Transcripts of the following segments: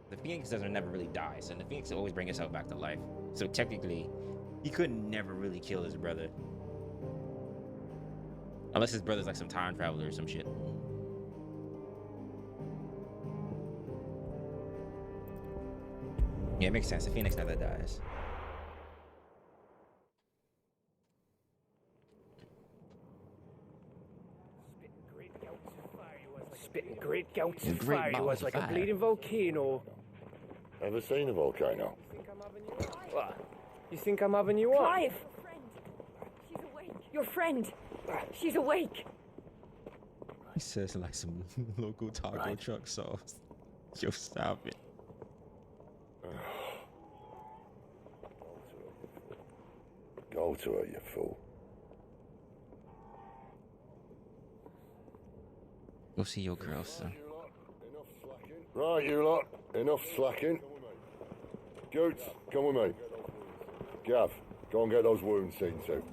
The Phoenix doesn't never really die, so the Phoenix always bring himself back to life. So technically, he could never really kill his brother. Unless his brother's like some time traveler or some shit. Yeah, it makes sense. The Phoenix never dies. Spitting great gouts of fire. He was like a bleeding volcano. Ever seen a volcano? What? You think I'm having you on? Clive! She's awake. Your friend. She's awake. He says like some local taco truck sauce. Yo, stop it. Go to her, you fool. Go see your girl, son. Right, you lot. Enough slacking. Goots, come with me. Gav, go and get those wounds seen to.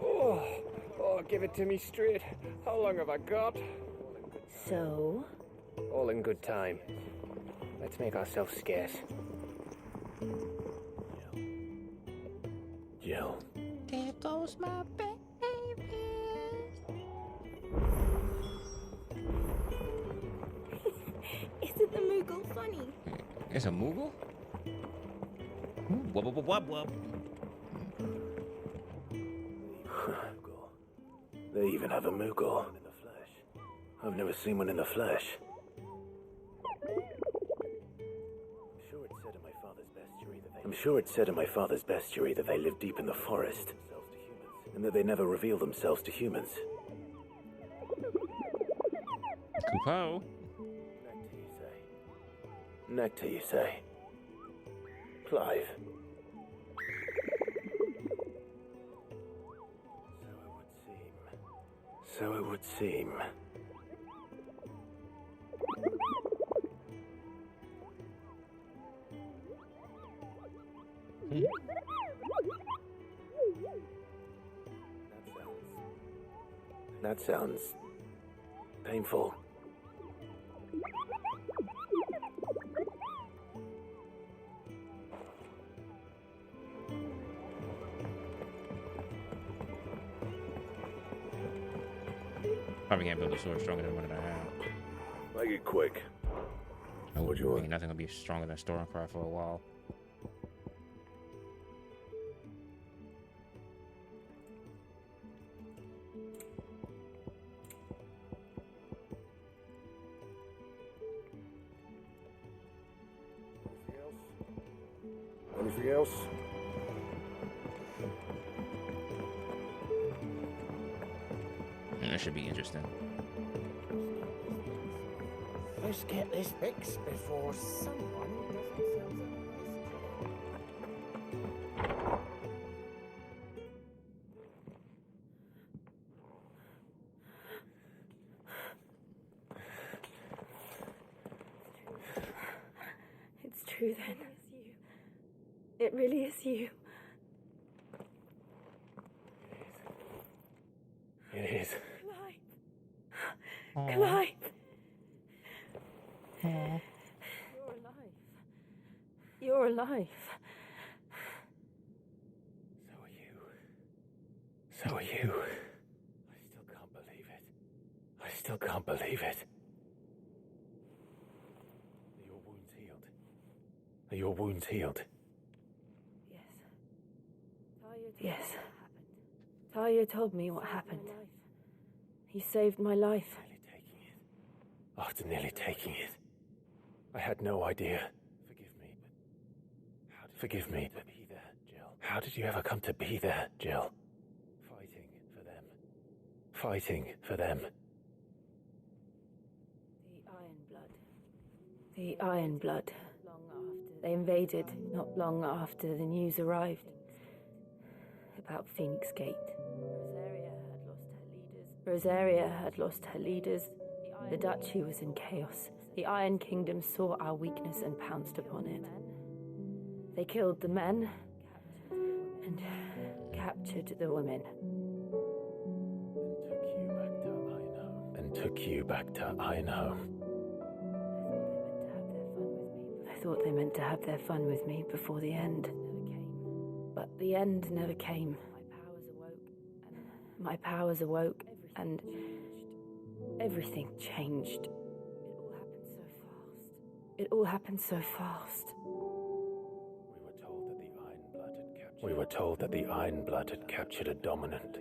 Oh, give it to me straight. How long have I got? So? All in good time. Let's make ourselves scarce. Jill. There goes my baby. Isn't the Moogle funny? It's a Moogle? Wub wub wub wub. They even have a Moogle. I've never seen one in the flesh. I'm sure it said in my father's bestiary that they live deep in the forest, and that they never reveal themselves to humans. Kupo. Nectar, you say? Clive. So it would seem. That sounds painful. Probably can't build a sword stronger than one that I have. Make it quick. Oh, What do you want? nothing gonna be stronger than Stormcry for a while. Anything else? That should be interesting. Let's get this fixed before someone does themselves It's true then. It really is you. It is. Clive. Clive. You're alive. So are you. I still can't believe it. Are your wounds healed? Are your wounds healed? Yes. Talia told me what happened. He saved my life. After nearly taking it. I had no idea. Forgive me, but how did you ever come to be there, Jill? Fighting for them. The Iron Blood. They invaded not long after the news arrived about Phoenix Gate. Rosaria had lost her leaders. The Duchy was in chaos. The Iron Kingdom saw our weakness and pounced upon it. They killed the men and captured the women. And took you back to Eikon. thought they meant to have their fun with me before the end. But the end never came. My powers awoke, and everything changed. It all happened so fast. We were told that the Ironblood had captured a dominant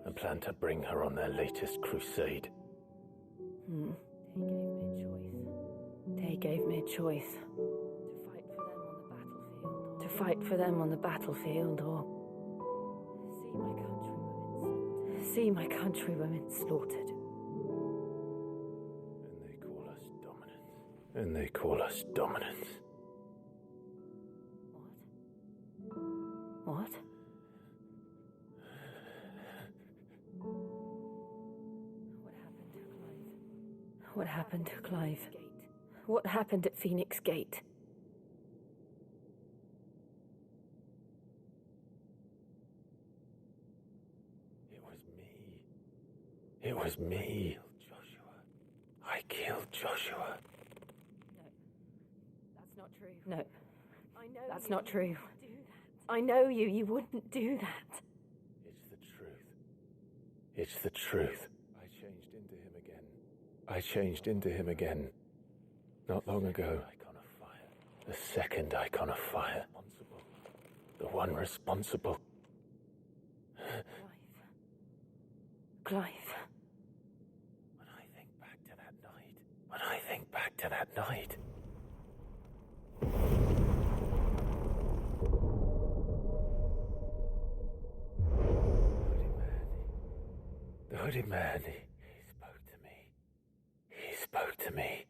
and planned to bring her on their latest crusade. They gave me a choice. To fight for them on the battlefield, or see my countrywomen slaughtered. And they call us dominants. What? What happened to Clive? What happened at Phoenix Gate? It was me. I killed Joshua. No. That's not true. I know you. You wouldn't do that. It's the truth. I changed into him again. Not long ago. The second icon of fire. The one responsible. Clive. When I think back to that night. The hooded man, he spoke to me.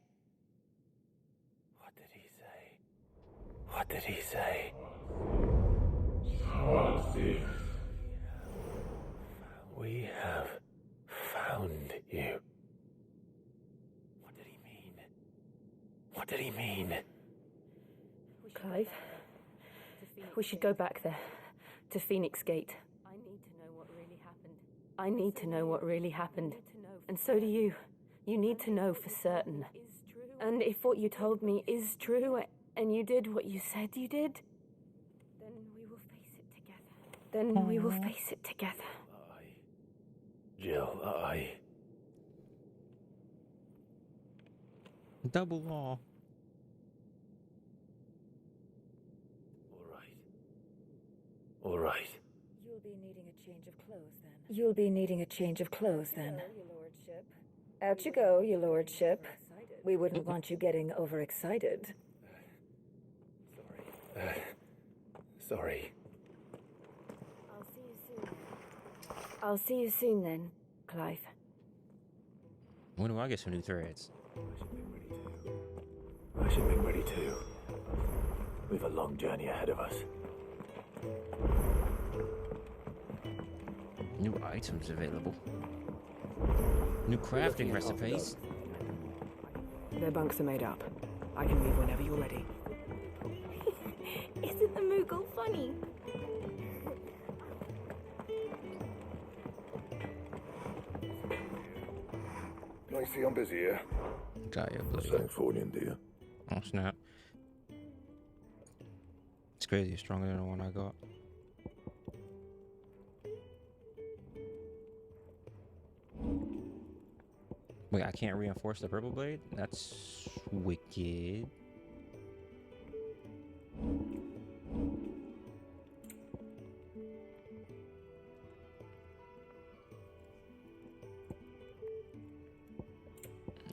What did he say? We have found you. What did he mean? Clive, we should go back there, to Phoenix Gate. I need to know what really happened. And so do you. You need to know for certain. And if what you told me is true, and you did what you said you did, then we will face it together. Jill, Double law. All right. You'll be needing a change of clothes then. Out you go, your lordship. We wouldn't want you getting overexcited. Sorry. I'll see you soon then, Clive. When do I get some new threads? I should be ready too. We've a long journey ahead of us. New items available. New crafting recipes. Their bunks are made up. I can leave whenever you're ready. Isn't the Moogle funny? Can I see I'm busy here? Got you, buddy. Something for you, dear. Oh snap. It's crazy, it's stronger than the one I got. Wait, I can't reinforce the purple blade? That's wicked.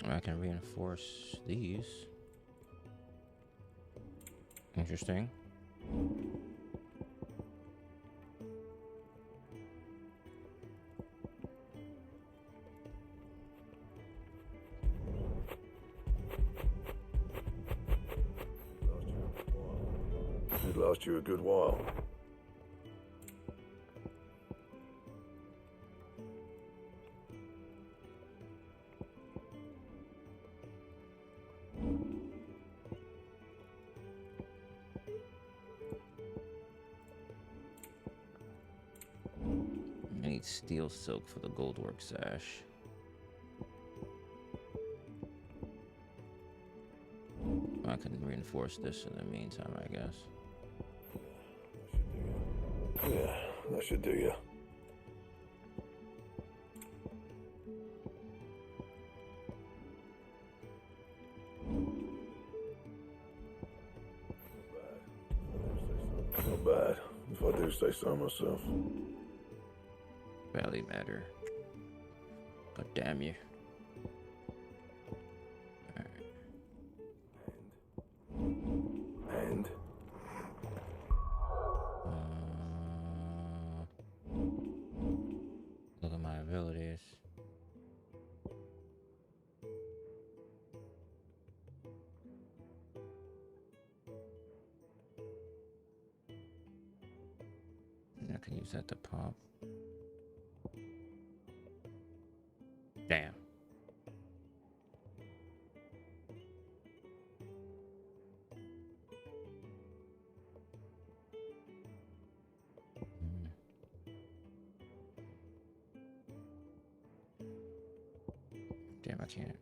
I can reinforce these. Interesting. It'd last you a good while. I need steel silk for the goldwork sash. I can reinforce this in the meantime, I guess. Yeah, that should do you. Not bad, if I do say so myself. Barely matter. But damn you. And Look at my abilities. I can use that to pop. Damn. Damn, I can't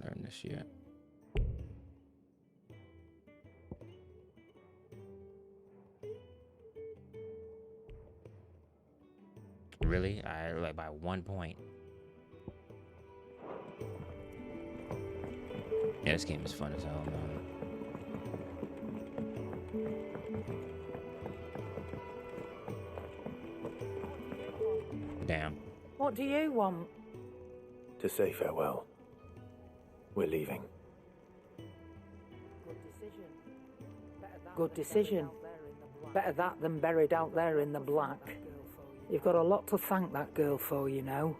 learn this yet. Really? I like by 1 point. Yeah, this game is fun as hell, man. Damn. What do you want? to say farewell. We're leaving. Good decision. Better that than buried out there in the black. You've got a lot to thank that girl for, you know.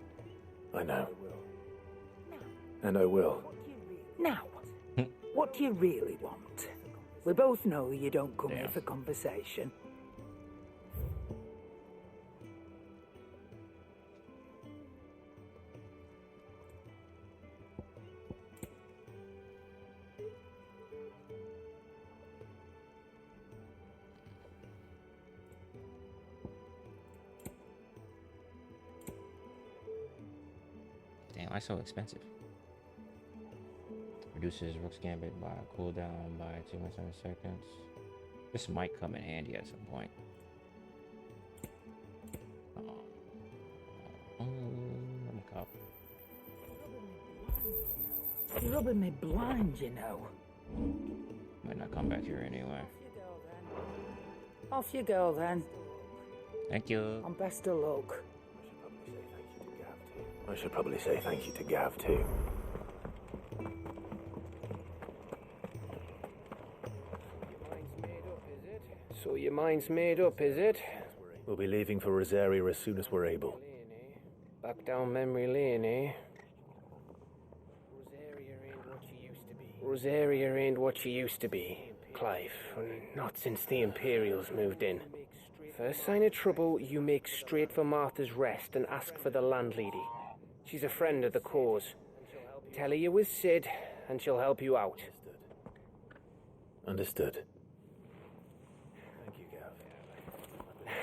I know. And I will. Now, what do you really want? We both know you don't come here for conversation. Damn, why so expensive? Reduces Rook's Gambit by a cooldown by 2.7 seconds. This might come in handy at some point. Cup. You're rubbing me blind, you know. Might not come back here anyway. Off you go, then. Thank you. And best of luck. I should probably say thank you to Gav, too. So your mind's made up, is it? We'll be leaving for Rosaria as soon as we're able. Back down memory lane, eh? Rosaria ain't what she used to be, Clive. Not since the Imperials moved in. First sign of trouble, you make straight for Martha's Rest and ask for the landlady. She's a friend of the cause. Tell her you're with Sid, and she'll help you out. Understood.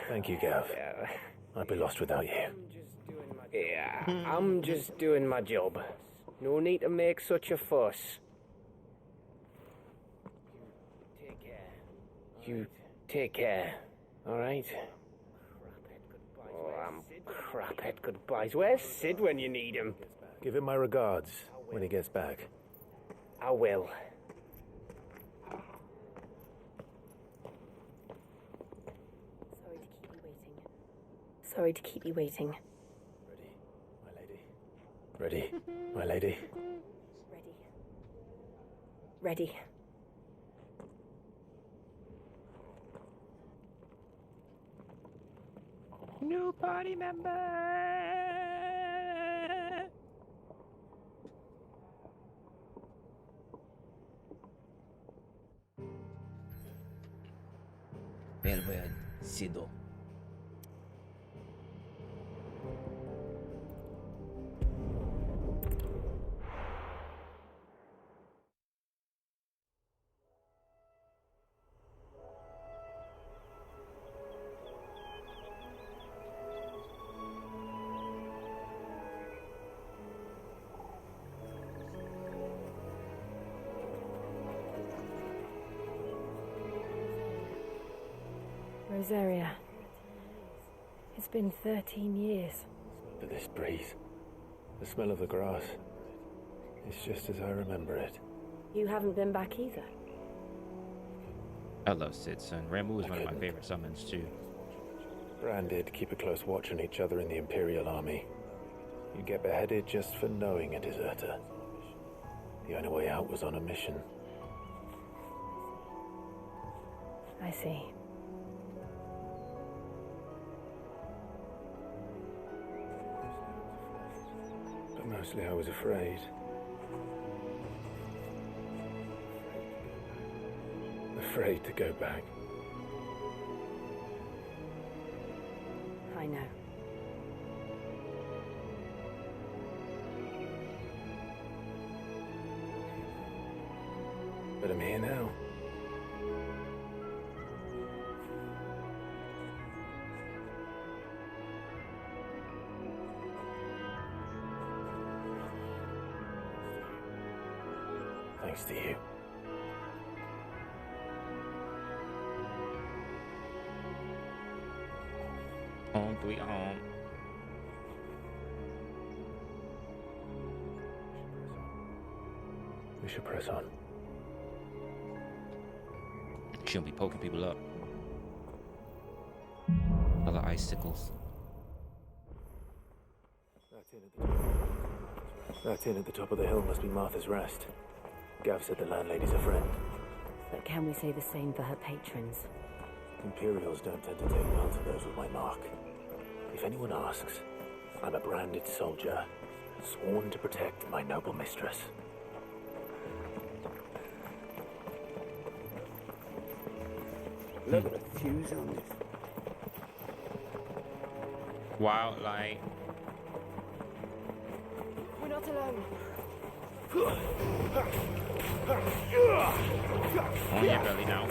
Thank you, Gav. I'd be lost without you. Yeah, I'm just doing my job. No need to make such a fuss. You take care, alright? Oh, I'm crap at goodbyes. Where's Sid when you need him? Give him my regards when he gets back. I will. Sorry to keep you waiting. Ready, my lady? Ready. New party member. Farewell, Sido. Rosaria. It's been 13 years. But this breeze, the smell of the grass, it's just as I remember it. You haven't been back either. I love Sid's son. Ramuh is one of my favorite summons too. Bran did keep a close watch on each other in the Imperial Army. You get beheaded just for knowing a deserter. The only way out was on a mission. I see. But mostly I was afraid. Afraid to go back. I know. But I'm here now. Thanks to you. Home, sweet home. We should press on. Shouldn't be poking people up. Other icicles. That inn at the top of the hill must be Martha's Rest. Gav said the landlady's a friend. But can we say the same for her patrons? Imperials don't tend to take well to those with my mark. If anyone asks, I'm a branded soldier, sworn to protect my noble mistress. Look at the fuse on this. Wildlight. We're not alone. On your belly now.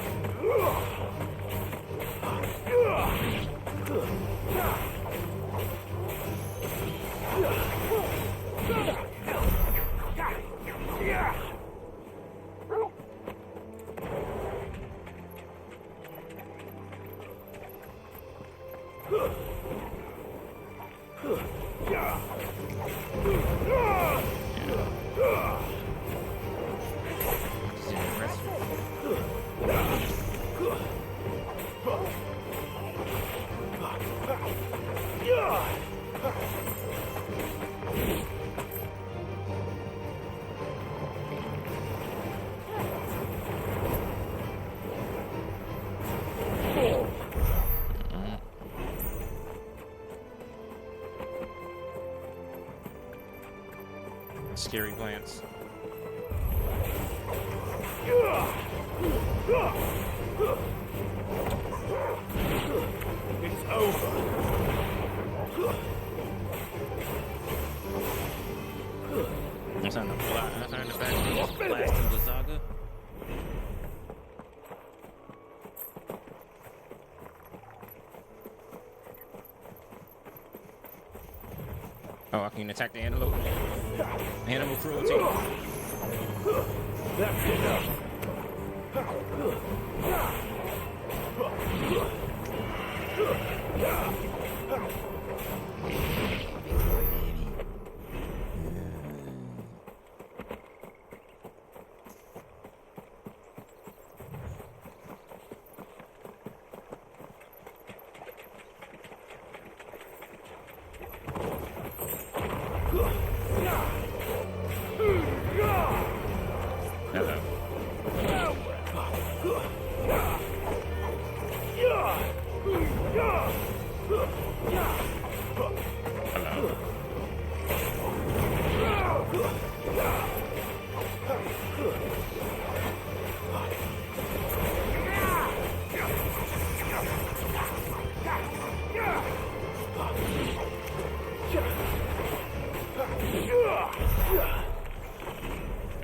Scary glance. It's over. That's on the back. Blasting the saga. Oh, I can attack the antelope. Animal cruelty. That's enough.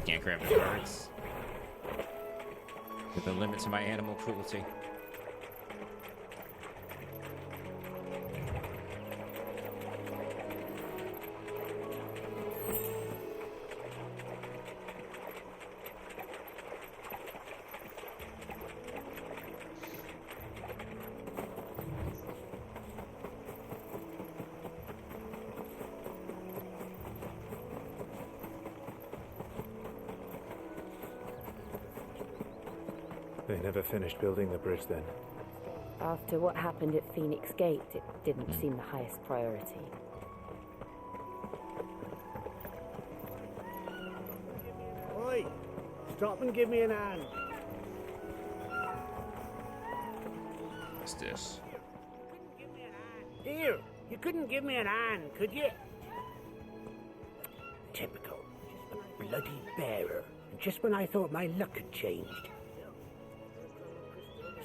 Can't grab the birds. With the limit to my animal cruelty. They never finished building the bridge then. After what happened at Phoenix Gate, it didn't seem the highest priority. Oi! Stop and give me an hand. What's this? Here, you couldn't give me an hand, could you? Typical. A bloody bearer. Just when I thought my luck had changed.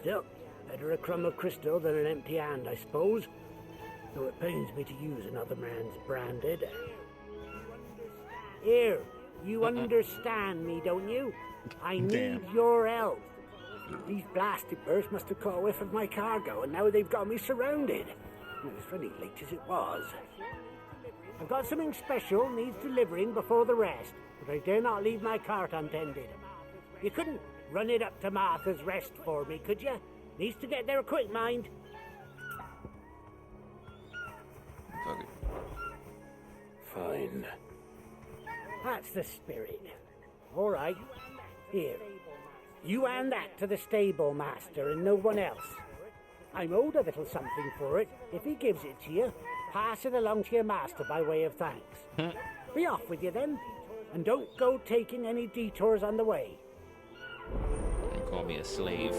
Still, better a crumb of crystal than an empty hand, I suppose. Though it pains me to use another man's branded. Here, you understand me, don't you? I need your help. These blasted birds must have caught a whiff of my cargo, and now they've got me surrounded. It was funny late as it was. I've got something special needs delivering before the rest, but I dare not leave my cart untended. You couldn't run it up to Martha's Rest for me, could you? Needs to get there quick, mind. Fuck it. Fine. That's the spirit. All right. Here. You hand that to the stable master and no one else. I'm owed a little something for it. If he gives it to you, pass it along to your master by way of thanks. Be off with you then. And don't go taking any detours on the way. Don't call me a slave.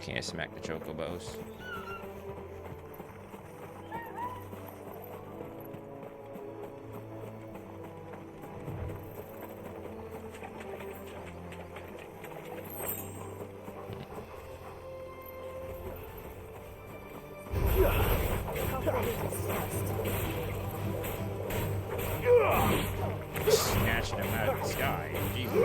Can't smack the chocobos. Snatching him out of the sky. Jesus.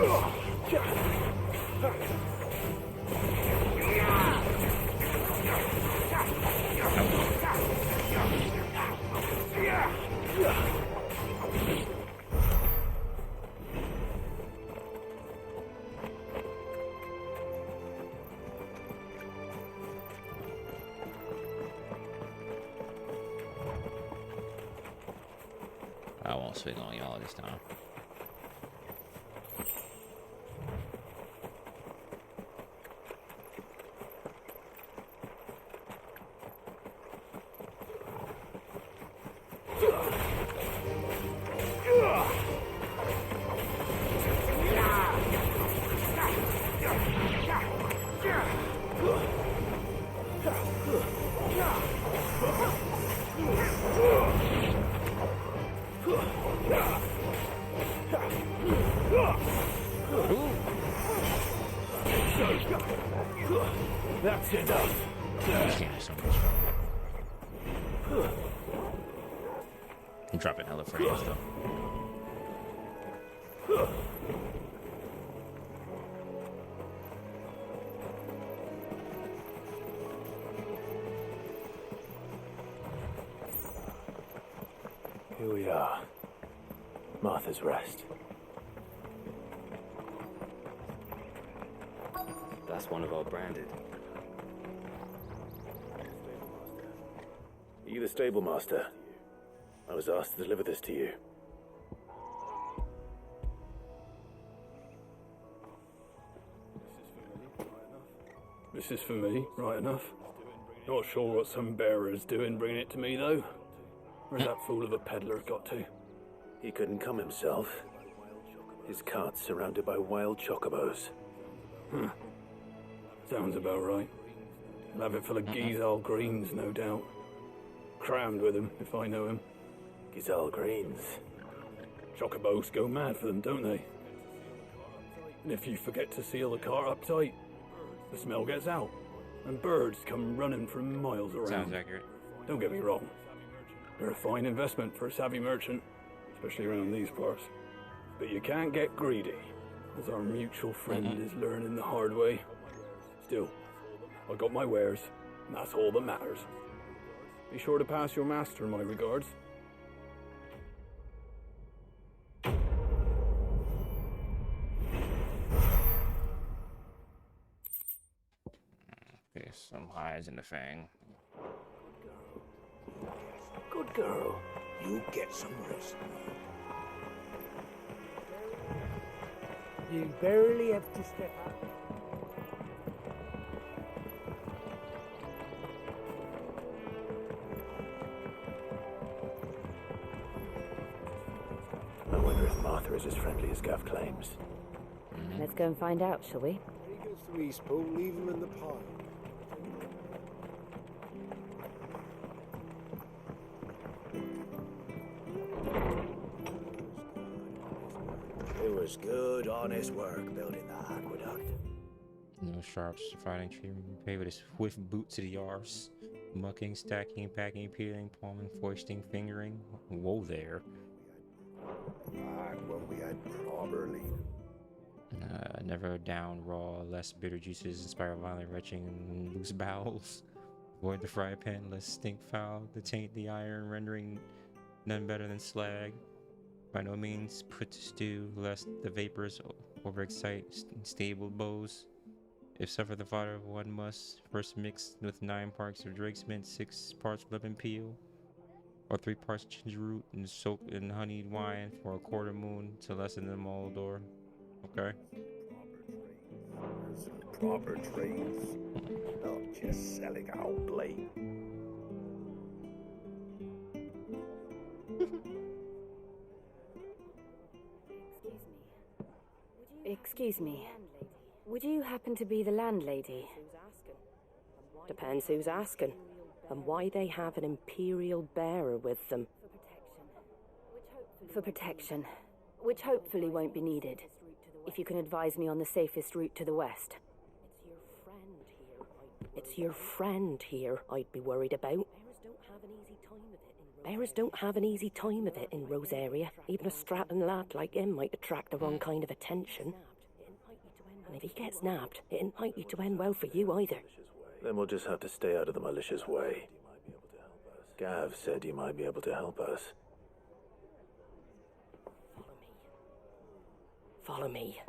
I won't swing on y'all this time. That's enough. This game is so much fun. I'm dropping hella frames though. Here we are. Martha's Rest. That's one of our branded. Are you the stable master? I was asked to deliver this to you. This is for me, right enough. Not sure what some bearer's doing bringing it to me, though. Where's that fool of a peddler got to? He couldn't come himself. His cart's surrounded by wild chocobos. Sounds about right. He'll have it full of Gizal greens, no doubt. Crammed with him, if I know him. Gizal greens. Chocobos go mad for them, don't they? And if you forget to seal the cart up tight, the smell gets out, and birds come running from miles around. Sounds accurate. Don't get me wrong. They're a fine investment for a savvy merchant, especially around these parts. But you can't get greedy, as our mutual friend is learning the hard way. Still, I got my wares, and that's all that matters. Be sure to pass your master my regards. Okay, some highs in the fang. Good girl. You get some rest. You barely have to step out. I wonder if Martha is as friendly as Gav claims. Let's go and find out, shall we? He goes to East Pool, leave him in the pile. It was good, honest work building that aqueduct. No sharps fighting tree pay with his swift boot to the arse. Mucking, stacking, packing, peeling, palming, foisting, fingering. Whoa there. Back when we had proper lead. Never down raw, less bitter juices inspire violent retching and loose bowels. Avoid the fry pan, less stink foul, to taint the iron, rendering none better than slag. By no means put to stew, lest the vapors overexcite stable bows. If suffer the fodder, one must first mix with 9 parts of Drake's mint, 6 parts lemon peel, or 3 parts ginger root and soak in honeyed wine for a quarter moon to lessen the moldor. Okay. Proper trades, not just selling out blade. Excuse me. Would you happen to be the landlady? Depends who's asking, and why they have an imperial bearer with them. For protection, which hopefully won't be needed. If you can advise me on the safest route to the west. It's your friend here I'd be worried about. Bearers don't have an easy time of it in Rosaria. Even a Stratton lad like him might attract the wrong kind of attention. And if he gets nabbed, it ain't likely to end well for you either. Then we'll just have to stay out of the malicious way. Gav said you might be able to help us. Follow me.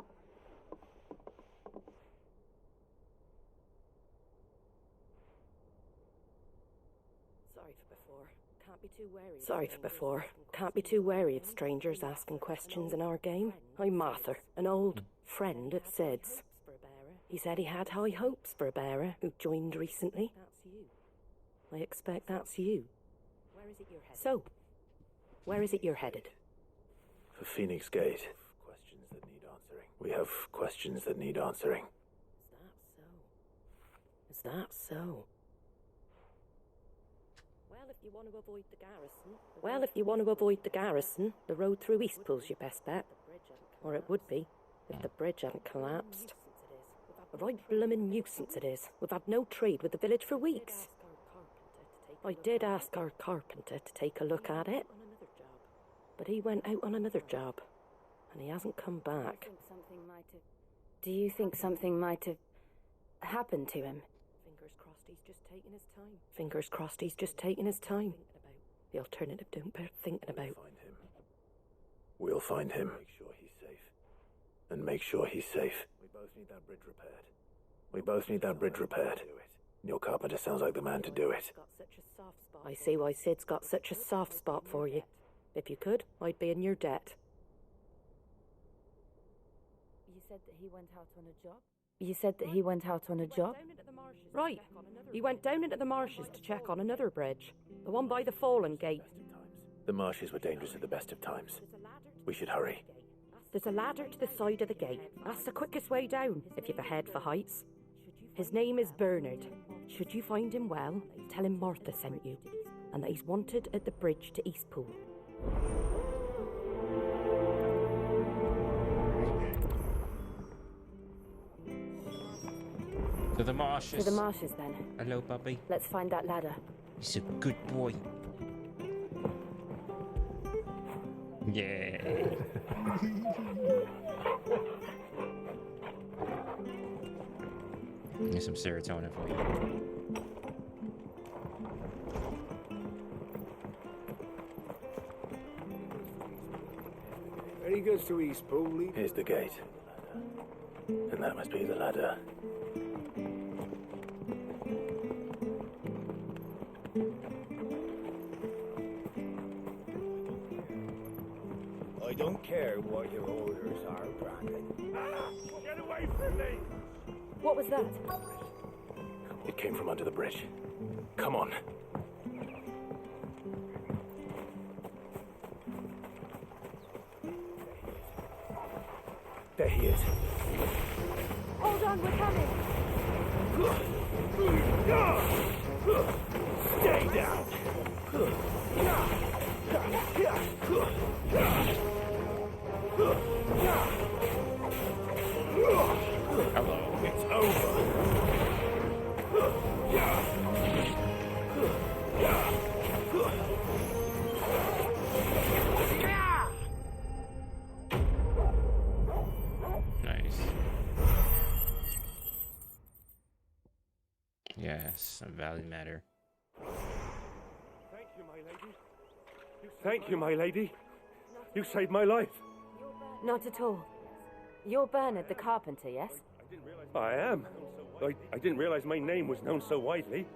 Sorry for before. Can't be too wary of strangers asking questions in our game. I'm Martha, an old friend at Sid's. He said he had high hopes for a bearer who joined recently. I expect that's you. So, where is it you're headed? For Phoenix Gate. We have questions that need answering. Is that so? Well, if you want to avoid the garrison, the road through Eastpool's your best bet. Or it would be, if the bridge hadn't collapsed. A right bloomin' nuisance it is. We've had no trade with the village for weeks. I did ask our carpenter to take a look at it, but he went out on another job, and he hasn't come back. Do you think something might have happened to him? Fingers crossed he's just taking his time. The alternative don't bear thinking about. We'll find him. And make sure he's safe. We both need that bridge repaired. Your carpenter sounds like the man to do it. I see why Sid's got such a soft spot for you. If you could, I'd be in your debt. You said that he went out on a job? Right. He went down into the marshes to check on another bridge. The one by the Fallen Gate. The marshes were dangerous at the best of times. We should hurry. There's a ladder to the side of the gate. That's the quickest way down, if you've a head for heights. His name is Bernard. Should you find him well, tell him Martha sent you, and that he's wanted at the bridge to Eastpool. To the marshes. To the marshes, then. Hello, puppy. Let's find that ladder. He's a good boy. Yeah. Here's some serotonin for you. There he goes to Eastpool. Here's the gate. And that must be the ladder. don't care what your orders are, Brandon. Get away from me! What was that? It came from under the bridge. Come on. There he is. Hold on, we're coming. Stay down. Hello. It's over. Nice. Yes, a valid matter. Thank you, my lady. Thank you, my lady. You saved my life. Not at all. You're Bernard the carpenter, yes? I am. I didn't realize my name was known so widely.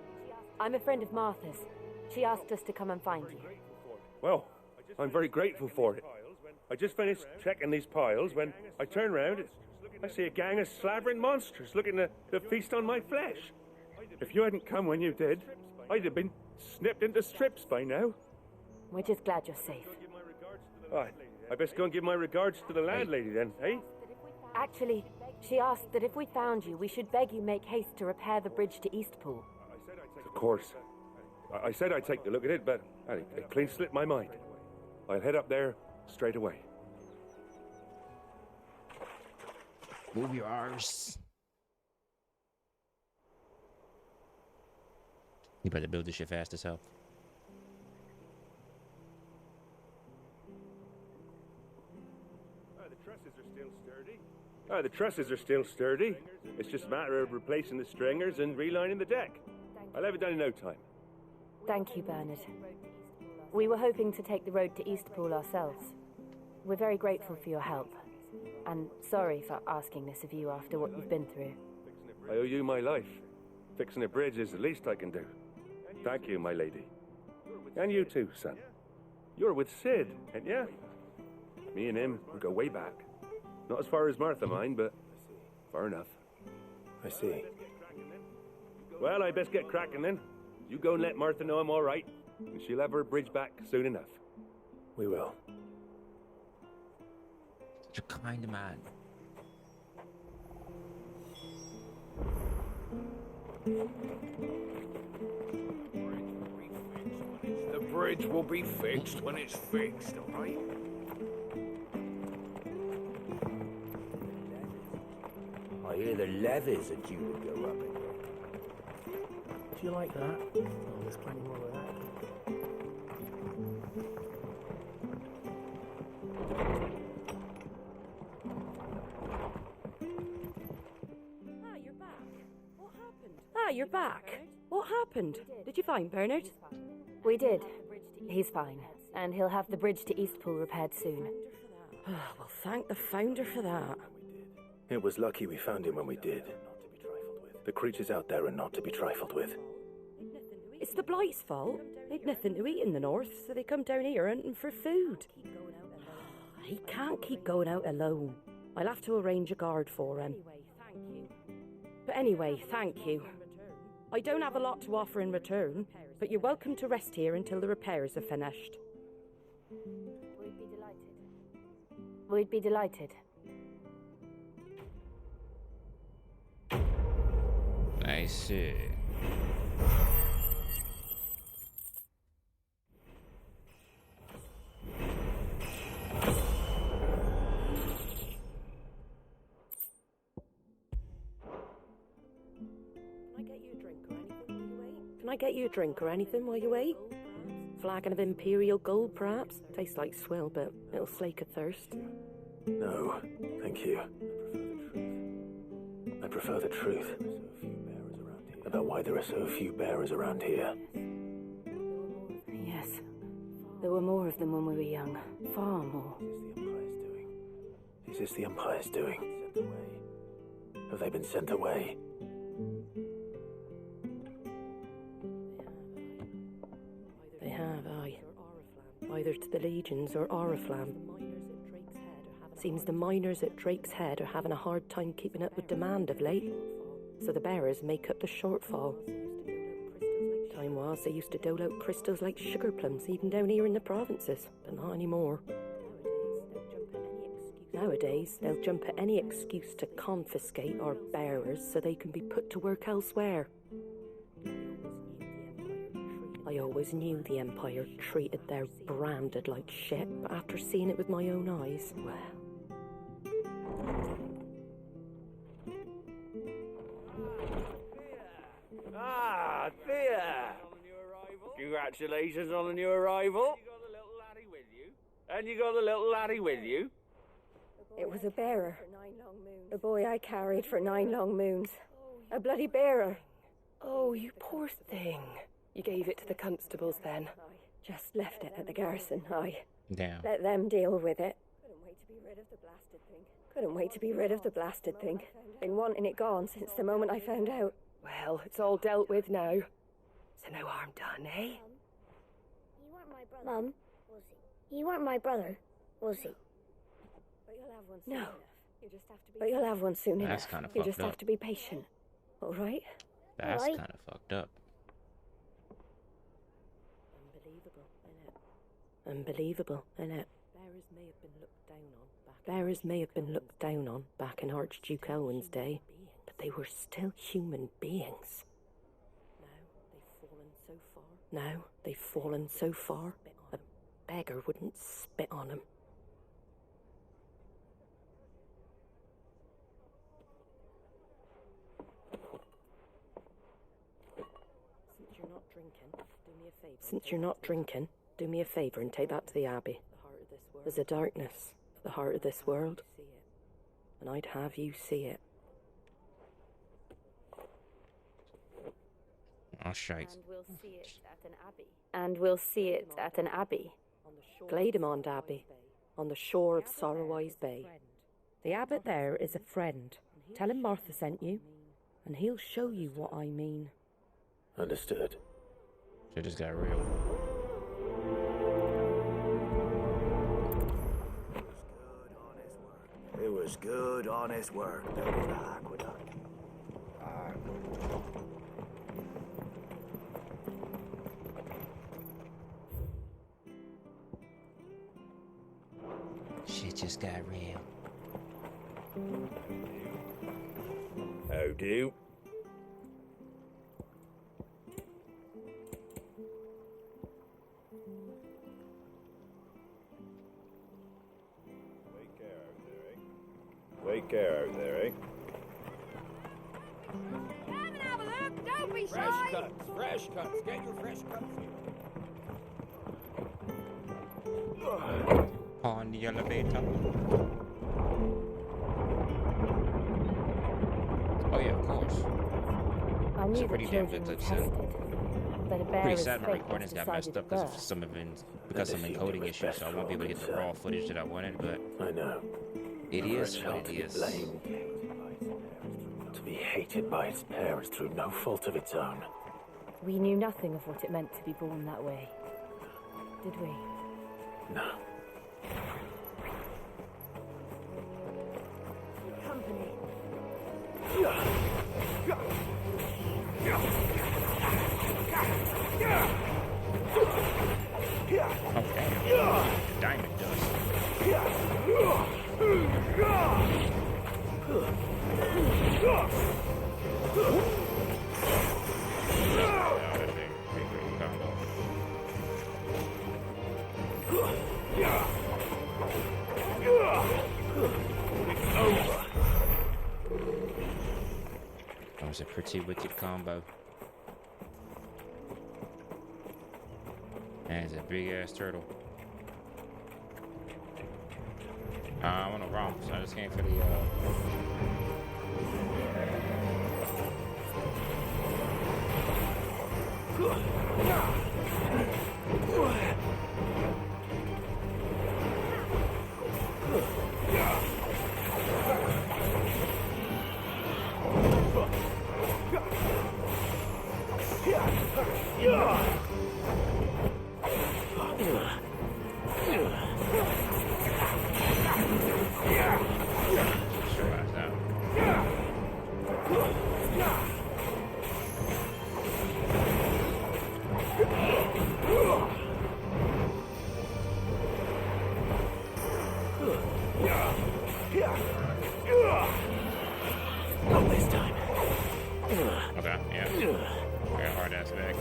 I'm a friend of Martha's. She asked us to come and find you. Well, I'm very grateful for it. I just finished checking these piles when I turn round. I see a gang of slavering monsters looking to feast on my flesh. If you hadn't come when you did, I'd have been snipped into strips by now. We're just glad you're safe. I best go and give my regards to the landlady then, eh? Actually, she asked that if we found you, we should beg you make haste to repair the bridge to Eastpool. Of course. I said I'd take a look at it, but it clean slipped my mind. I'll head up there straight away. Move your arse. You better build this shit fast as hell. The trusses are still sturdy. It's just a matter of replacing the stringers and relining the deck. I'll have it done in no time. Thank you, Bernard. We were hoping to take the road to Eastpool ourselves. We're very grateful for your help. And sorry for asking this of you after what you've been through. I owe you my life. Fixing a bridge is the least I can do. Thank you, my lady. And you too, son. You're with Sid, ain't ya? Me and him, we go way back. Not as far as Martha, mind, but far enough. I see. Well, I best get cracking then. You go and let Martha know I'm all right, and she'll have her bridge back soon enough. We will. Such a kind man. The bridge will be fixed when it's fixed, all right? I hear the levies are due to go up again. Do you like that? Oh, there's plenty more of that. You're back. What happened? You're back. What happened? Did you find Bernard? We did. He's fine. And he'll have the bridge to Eastpool repaired soon. Well, thank the founder for that. It was lucky we found him when we did. The creatures out there are not to be trifled with. It's the Blight's fault. They'd nothing to eat in the north, so they come down here hunting for food. He can't keep going out alone. I'll have to arrange a guard for him. But anyway, thank you. I don't have a lot to offer in return, but you're welcome to rest here until the repairs are finished. We'd be delighted. I see. Can I get you a drink or anything while you wait? Flagon of Imperial Gold, perhaps? Tastes like swill, but it'll slake a thirst. No, thank you. I prefer the truth. About why there are so few bearers around here. Yes. There were more of them when we were young. Far more. Is this the Empire's doing? Have they been sent away? They have, aye. Either to the Legions or Oriflamme. Seems the miners at Drake's Head are having a hard time keeping up with demand of late, so the bearers make up the shortfall. Time was they used to dole out crystals like sugar plums even down here in the provinces, but not anymore. Nowadays, they'll jump at any excuse to confiscate our bearers so they can be put to work elsewhere. I always knew the Empire treated their branded like shit, but after seeing it with my own eyes, well... Ah, Thea! Congratulations on the new arrival. And you got the little laddie with you? It was a bearer. The boy I carried for 9 long moons. A bloody bearer. Oh, you poor thing. You gave it to the constables then? Just left it at the garrison, Damn. Let them deal with it. Couldn't wait to be rid of the blasted thing. Been wanting it gone since the moment I found out. Well, it's all dealt with now. So no harm done, eh? You weren't my brother. Mum, was he? You weren't my brother, was he? No. But you'll have one soon enough. That's kind of You fucked just have up. to be patient. All right? That's Right. kind of fucked up. Unbelievable, innit? Bearers may have been looked down on back in Archduke Elwin's day, but they were still human beings. Now they've fallen so far, a beggar wouldn't spit on them. Since you're not drinking, do me a favour and take that to the Abbey. There's a darkness at the heart of this world, and I'd have you see it. Oh, shite. And we'll see it at an abbey. Glademond Abbey, on the shore of Sorrowwise Bay. The abbot there is a friend. Tell him Martha sent you, and he'll show you what I mean. Understood. Shit just got real. It was good, honest work building the aqueduct. Shit just got real. How do? Take care out there, eh? Come and have a look, don't be Fresh shy! cuts, get your fresh cuts On the elevator. Oh yeah, of course. I It's knew a pretty the damn children good were clip, tested. That a Pretty bearer's sad my fate recordings was got messed decided up because at of birth. some encoding issues, so I won't be able to get the raw footage that I wanted, but I know. it For a is child what to it be is. blamed, to be hated by its parents through no fault of its own. We knew nothing of what it meant to be born that way. Did we? No. Company. Okay. Diamond dust. That was a pretty wicked combo. And it's a big ass turtle. I want to romp, so I just came for the Not this time. Okay, yeah. Got hard ass back.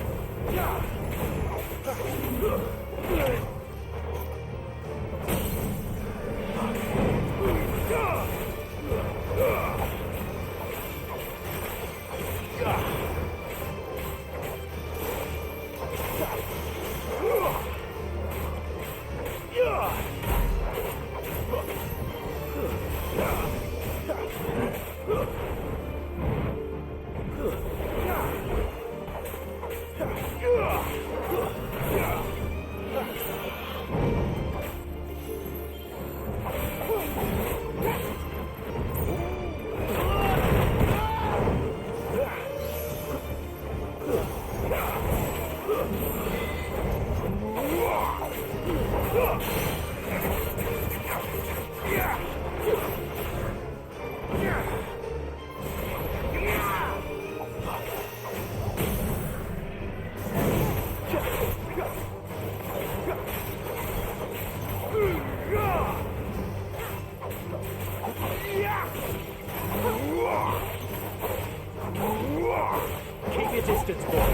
Keep your distance, boy.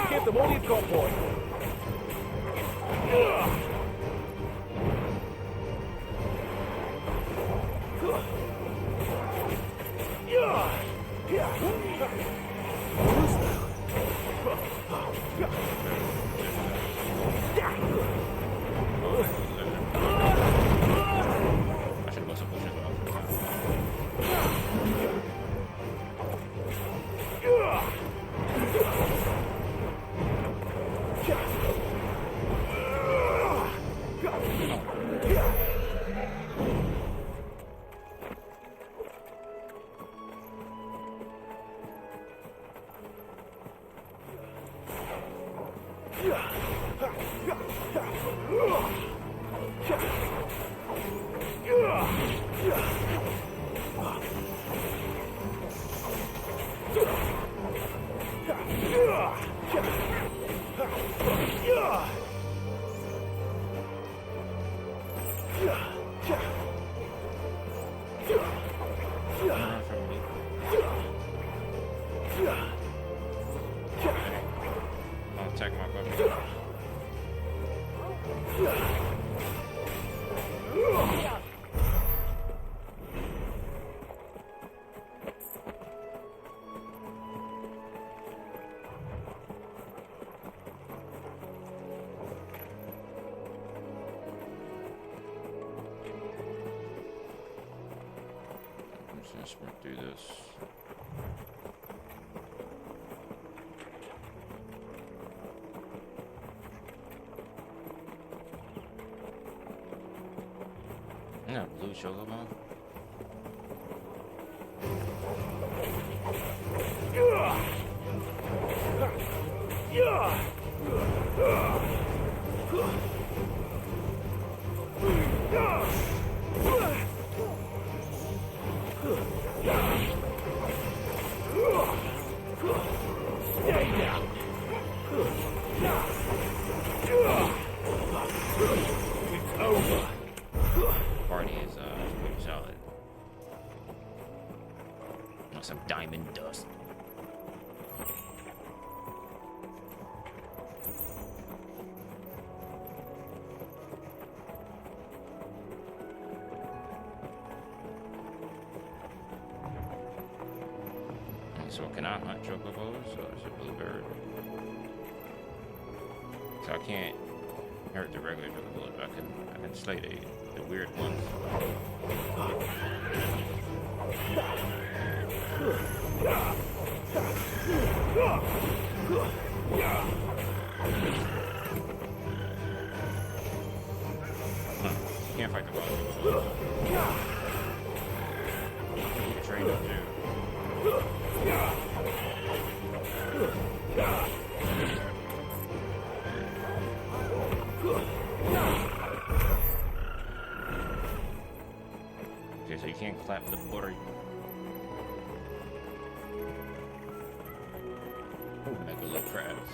Give them all you've got, boy. I should have some bullshit about I'll attack my puppy. I'm just gonna sprint through this. Yeah, blue chocobo. Stay down. It's over. Party is pretty solid. Want some diamond dust. So can I hunt chocobos or is it bluebird? So I can't hurt the regular chocobos, but I can slay the weird ones. Can't fight the boss. Train up too. Okay, so you can't clap the butter. Mega little crabs.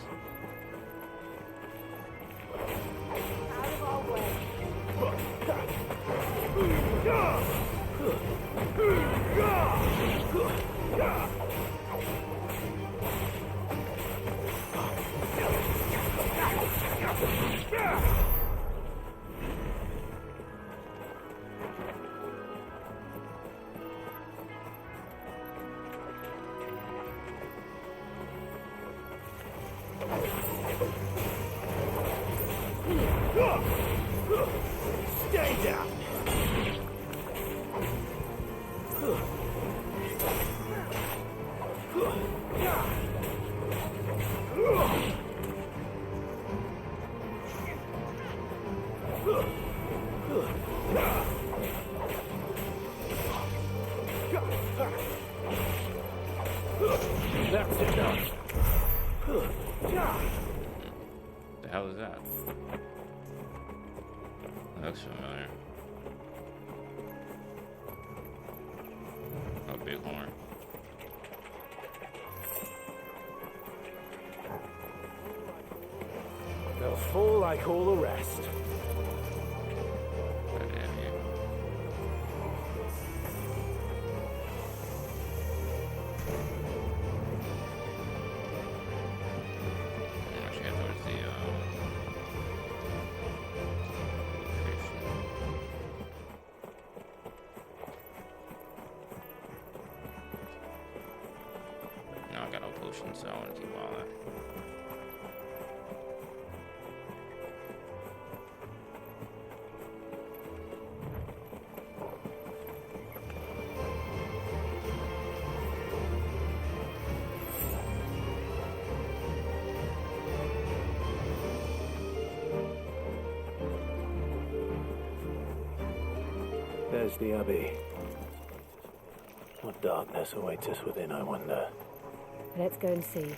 Stay down! That's enough. The hell is that? That looks familiar. Oh, big horn. They'll fall like all the rest. So I want to keep all that. There's the Abbey. What darkness awaits us within, I wonder. Let's go and see.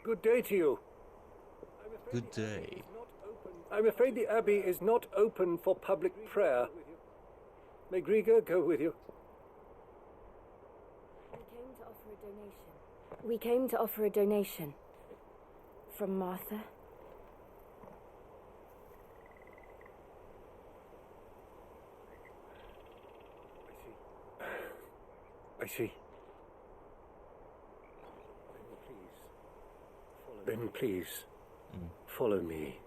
Good day to you. Good day. I'm afraid the Abbey is not open for public prayer. May Grieger go with you? We came to offer a donation. From Martha. I see. Then please, follow me.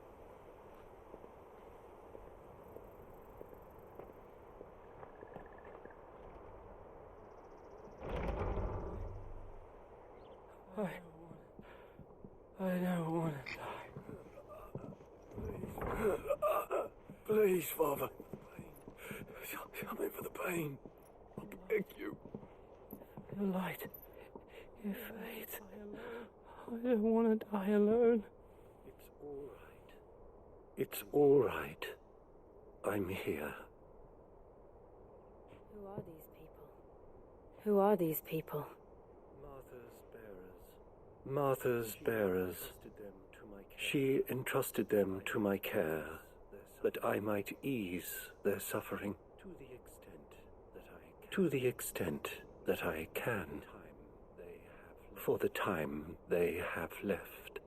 I don't want to die. Please, Father. Come in for the pain. I beg you. The light. Your fate. I don't want to die alone. It's all right. It's all right. I'm here. Who are these people? Who are these people? Martha's bearers. She entrusted them to my care, that I might ease their suffering. To the extent that I can. For the time they have left.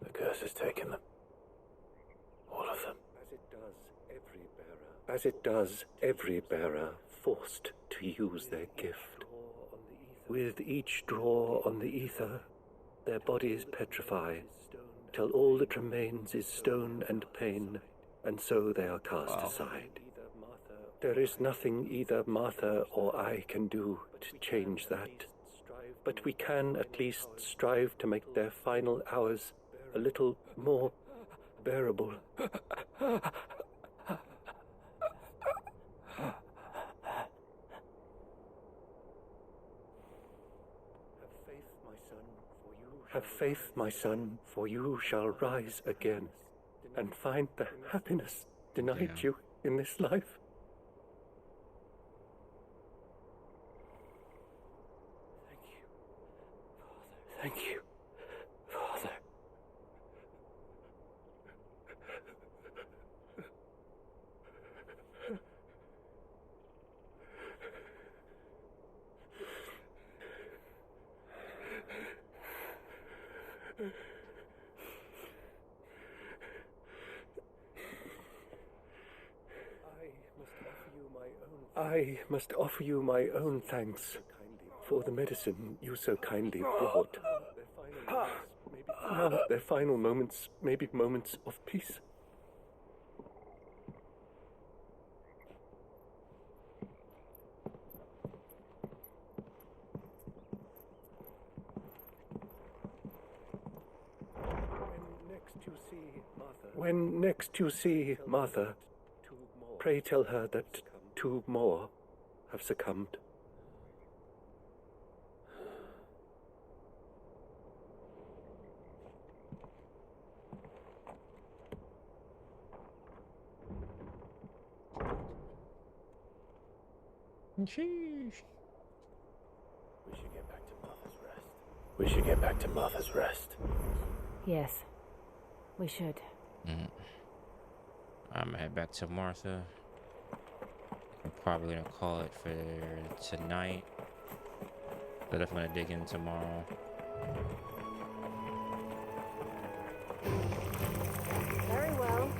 The curse has taken them. All of them. As it does every bearer forced to use their gift. With each draw on the ether, their bodies petrify, till all that remains is stone and pain, and so they are cast aside. There is nothing either Martha or I can do to change that, but we can at least strive to make their final hours a little more bearable. Have faith, my son, for you shall rise again and find the happiness denied you in this life. Thank you, Father. I must offer you my own thanks for the medicine you so kindly brought. Now, their final moments may be moments of peace. When next you see Martha, pray tell her that 2 more have succumbed. Sheesh. We should get back to Martha's Rest. We should get back to Martha's Rest. Yes, we should. I'm gonna head back to Martha. I'm probably gonna call it for tonight, but if I'm gonna dig in tomorrow. Very well.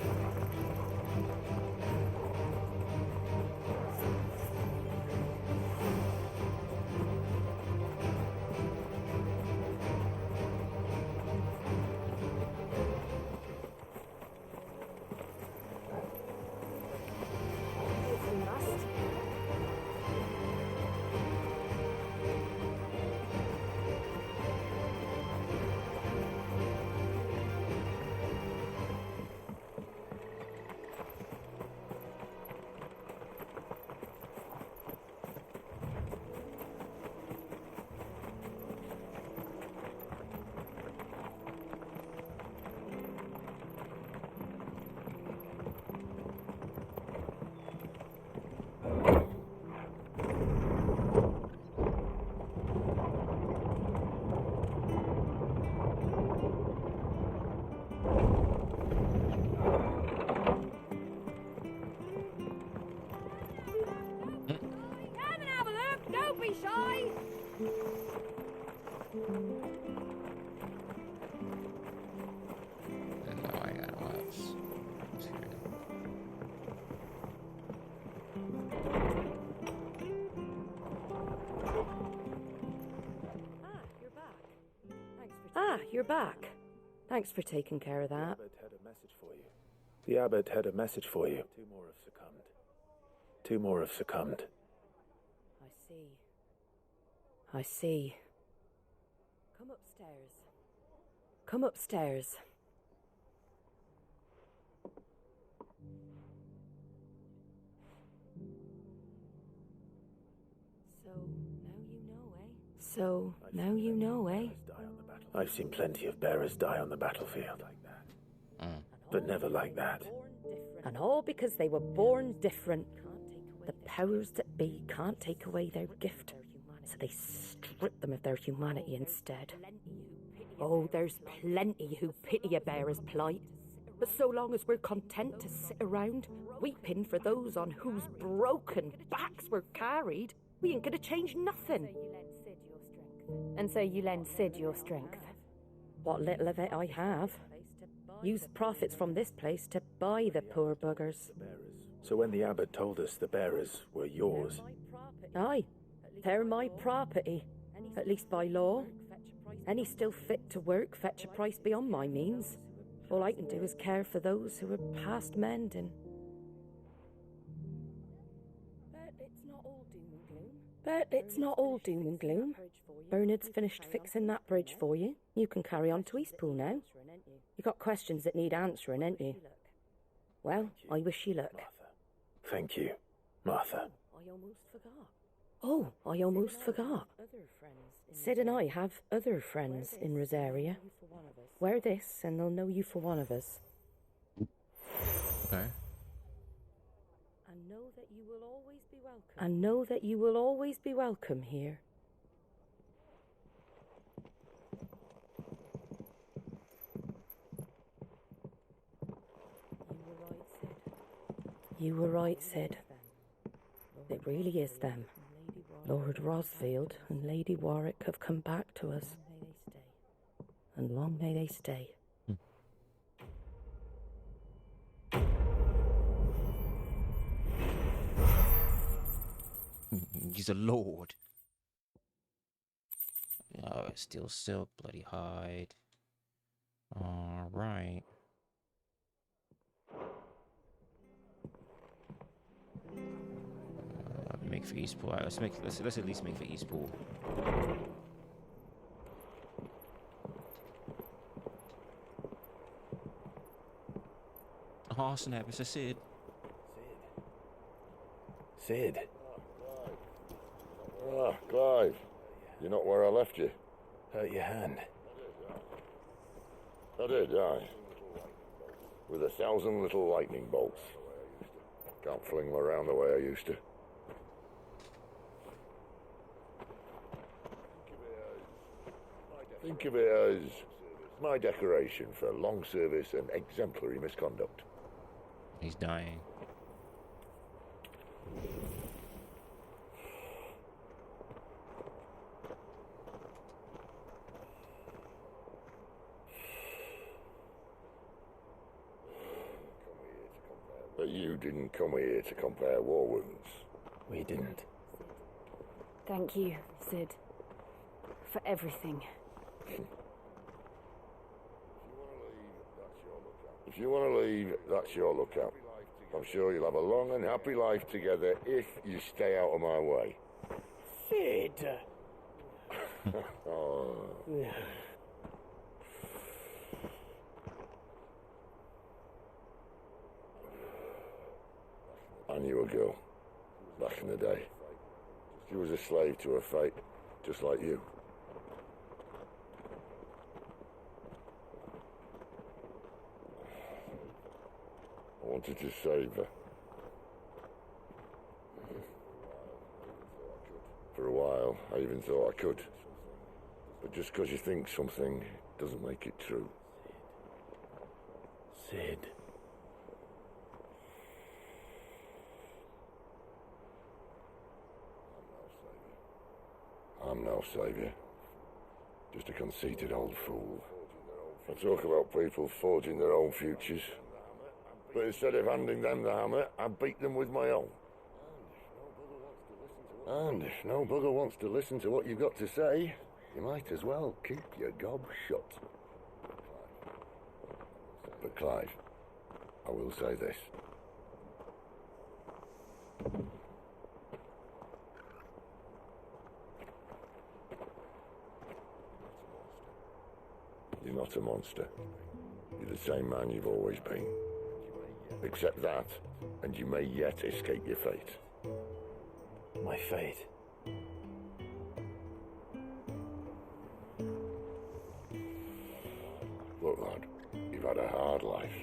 You're back. Thanks for taking care of that. The abbot had a message for you. 2 more have succumbed. 2 more have succumbed. I see. Come upstairs. Come upstairs. So, now you know, eh? I've seen plenty of bearers die on the battlefield. But never like that. And all because they were born different. The powers that be can't take away their gift, so they strip them of their humanity instead. Oh, there's plenty who pity a bearer's plight. But so long as we're content to sit around, weeping for those on whose broken backs we're carried, we ain't gonna change nothing. And so you lend Sid your strength. What little of it I have. Use profits from this place to buy the poor buggers. So when the abbot told us the bearers were yours... Aye, they're my property, at least by law. Any still fit to work fetch a price beyond my means. All I can do is care for those who are past mending. But it's not all doom and gloom. Bernard's finished fixing that bridge for you. You can carry on to Eastpool now. You got questions that need answering, ain't you? Well, I wish you luck. Thank you, Martha. Oh, I almost forgot. Sid and I have other friends in Rosaria. Wear this and they'll know you for one of us. Okay. And know that you will always be welcome. And know that you will always be welcome here. You were right, Sid. It really is them. Lord Rosfield and Lady Warwick have come back to us. And long may they stay. He's a lord. Oh, it's still silk, bloody hide. Alright. Make for Eastpool. Alright, let's at least make for Eastpool. Oh snap, it's a Sid. Sid. Ah, Clive. You're not where I left you. Hurt your hand. I did, aye. With 1,000 little lightning bolts. Can't fling them around the way I used to. Think of it as my decoration for long service and exemplary misconduct. He's dying. But you didn't come here to compare war wounds. We didn't. Thank you, Sid, for everything. If you want to leave, that's your lookout. I'm sure you'll have a long and happy life together if you stay out of my way. Sid! Oh. I knew a girl, back in the day. She was a slave to her fate, just like you. I wanted to save her. For a while, I even thought I could. But just because you think something doesn't make it true. Sid. I'm no savior. Just a conceited old fool. I talk about people forging their own futures. But instead of handing them the hammer, I beat them with my own. And if no bugger wants to listen to what you've got to say, you might as well keep your gob shut. But Clive, I will say this. You're not a monster. You're the same man you've always been. Accept that, and you may yet escape your fate. My fate? Look, lad, you've had a hard life.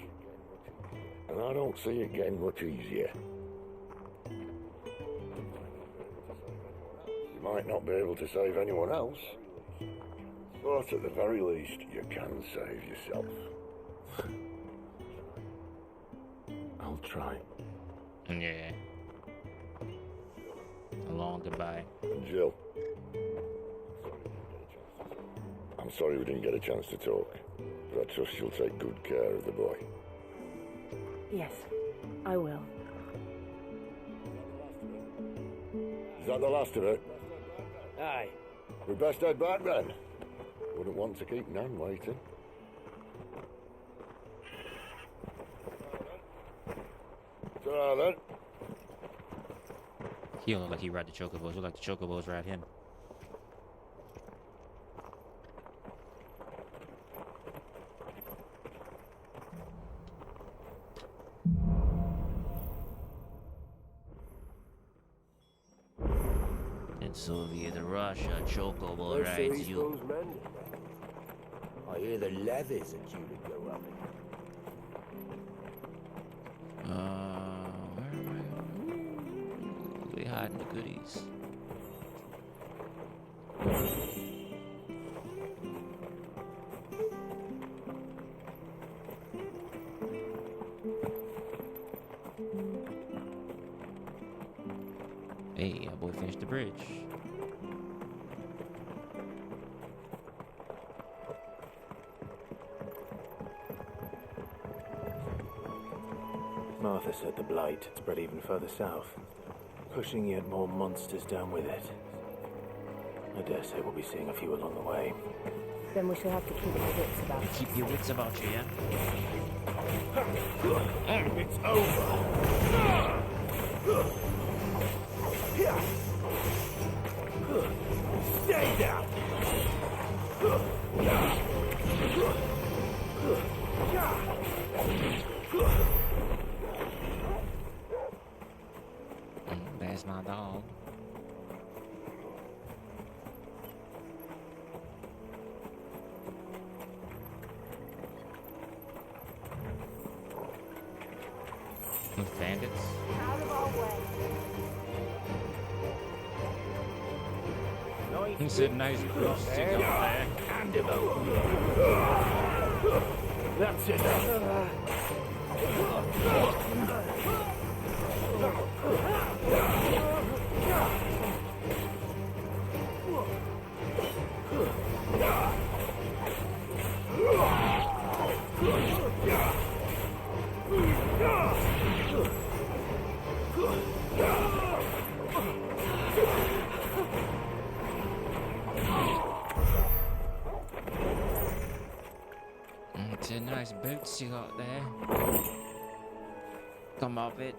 And I don't see it getting much easier. You might not be able to save anyone else, but at the very least, you can save yourself. I'll try. Yeah. A long goodbye. And Jill, I'm sorry we didn't get a chance to talk, but I trust you'll take good care of the boy. Yes, I will. Is that the last of it? Aye. We best head back then. Wouldn't want to keep Nan waiting. Ta-ra then. He don't look like he ride the chocobos. Look like the chocobos ride him. In Soviet Russia, chocobo rides you. I hear the levies are due to go up. Where am I? We hiding the goodies. Hey, our boy finished the bridge. Martha said the blight had spread even further south. pushing yet more monsters down with it. I dare say we'll be seeing a few along the way. Then we shall have to keep our wits about us. Keep your wits about you, yeah? It's over! Stay down! There's my dog. With bandits? Out of our way. He said nice boots to go there. And him over. That's enough. It's a nice boots you got there. Come off it.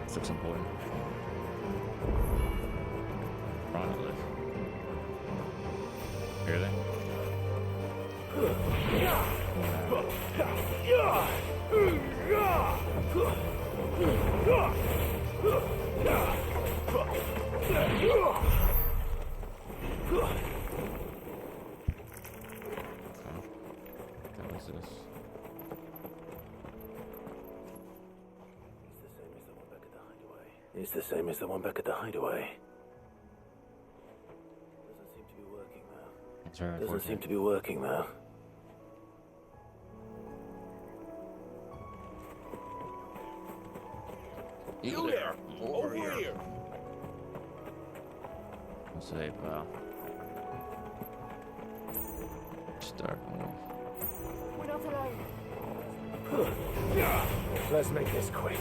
This looks important. Monolith. Really? What is this? It's the same as the one back at the hideaway. Doesn't seem to be working though. It's very Doesn't seem to be working though. You there! Over here! I'll say, pal. Start move. We're not alone. Let's make this quick.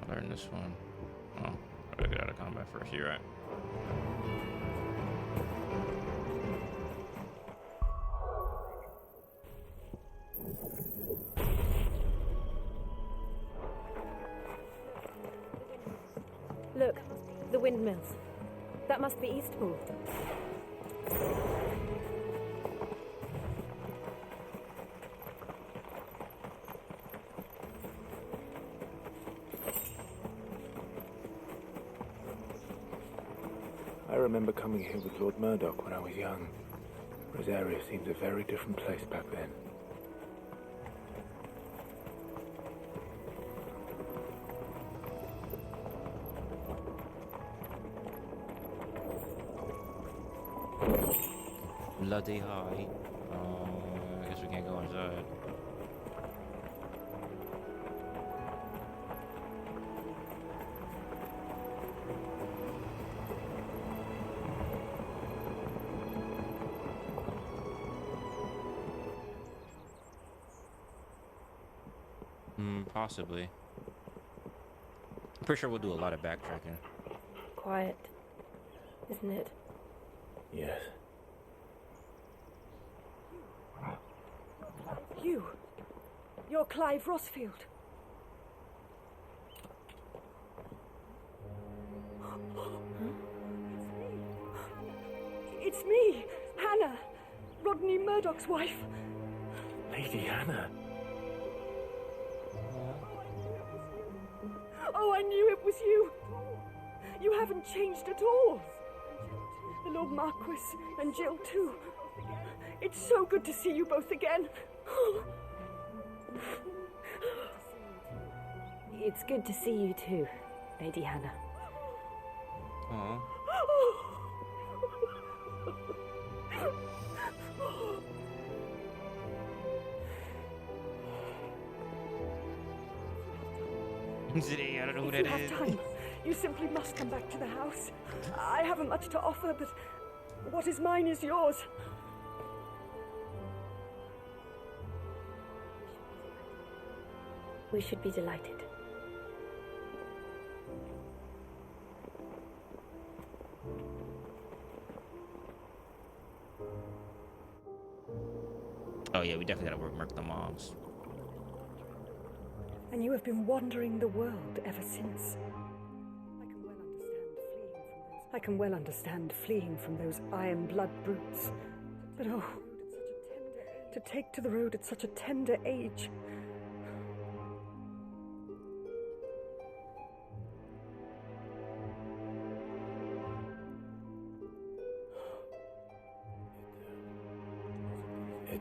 Learn this one. Oh, I gotta get out of combat first. You're right. Look, the windmills. That must be Eastpool. I remember coming here with Lord Murdoch when I was young. Rosaria seems a very different place back then. Bloody high. I guess we can't go inside. Possibly. I'm pretty sure we'll do a lot of backtracking. Quiet, isn't it? Yes. You're Clive Rossfield. It's me, Hannah, Rodney Murdoch's wife. Lady Hannah. Oh, I knew it was you. You haven't changed at all. The Lord Marquis and Jill too. It's so good to see you both again. It's good to see you too, Lady Hannah. Aww. I don't know who If that you have is. time, you simply must come back to the house. I haven't much to offer, but what is mine is yours. We should be delighted. Oh yeah, we definitely gotta work the moms. And you have been wandering the world ever since. I can well understand fleeing from those iron blood brutes. But oh, to take to the road at such a tender age. It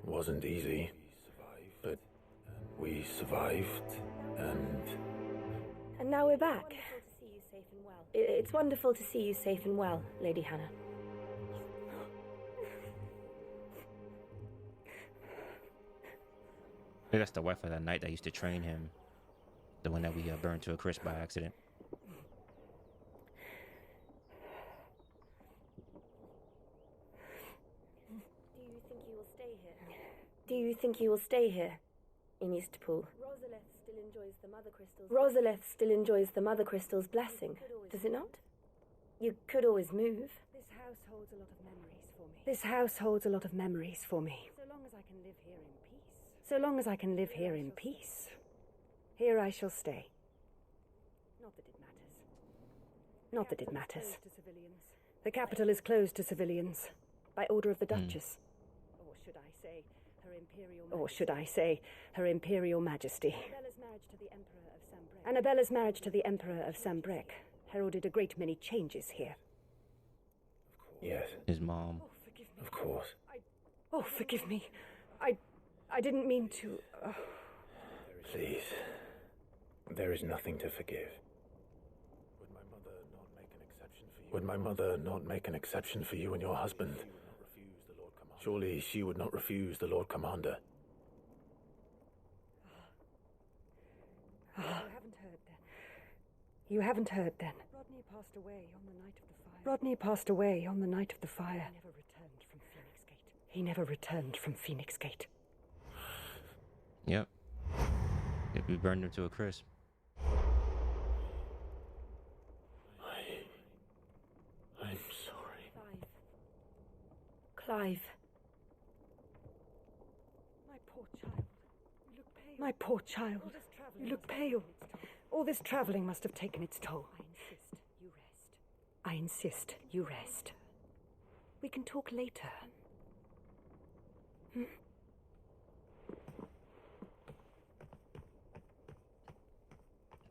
wasn't easy, but we survived, And now we're back. It's wonderful to see you safe and well, Lady Hannah. I think that's the wife of that knight that used to train him. The one that we burned to a crisp by accident. Do you think you will stay here in Eastpool? Rosaleth still enjoys the Mother Crystal's blessing, does it not? You could always move. This house holds a lot of memories for me. This house holds a lot of memories for me. So long as I can live here in peace. So long as I can live here in peace. Here I shall stay. Not that it matters. Not that it matters. The capital is closed to civilians by order of the Duchess. Or should I say, Her Imperial Majesty. Annabella's marriage to the Emperor of Sambrec heralded a great many changes here. yes, His mom. of course. Oh, forgive me. I didn't mean to... Please. There is nothing to forgive. Would my mother not make an exception for you and your husband? Surely she would not refuse the Lord Commander. You haven't heard then. Rodney passed away on the night of the fire. Rodney passed away on the night of the fire. He never returned from Phoenix Gate. Yep. We burned him to a crisp. I'm sorry. Clive. My poor child. You look pale. My poor child. You look pale. All this traveling must have taken its toll. I insist you rest. We can talk later.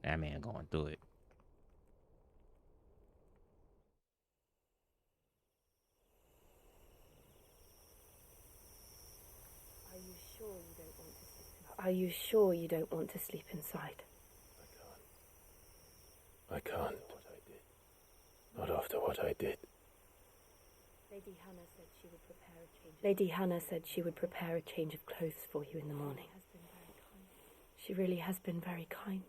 That man going through it. Are you sure you don't want to sleep inside? I can't. Not after what I did. Lady Hannah said she would prepare a change of clothes for you in the morning. She really has been very kind.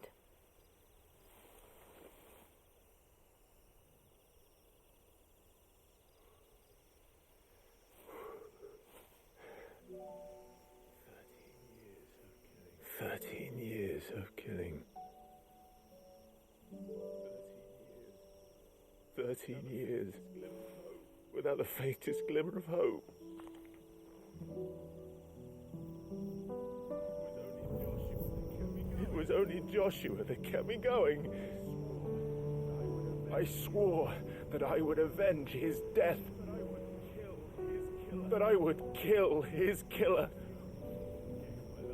Thirteen years of killing. 13 years without the faintest glimmer of hope. It was only Joshua that kept me going. I swore that I would avenge his death, that I would kill his killer.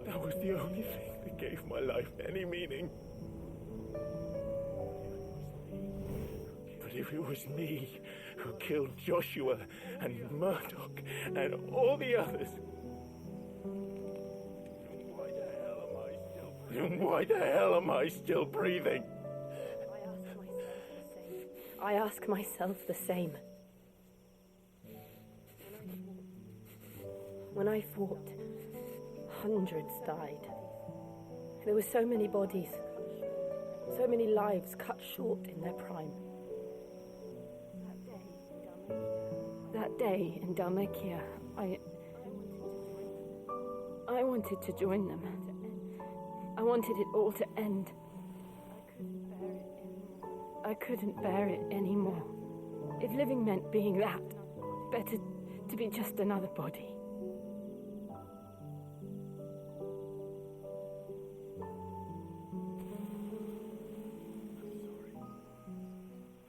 That was the only thing that gave my life any meaning. But if it was me who killed Joshua and Murdoch and all the others, then why the hell am I still breathing? I ask myself the same. When I fought, hundreds died. There were so many bodies, so many lives cut short in their prime. That day in Dalmekia, I wanted to join them. I wanted it all to end. I couldn't bear it anymore. If living meant being that, better to be just another body.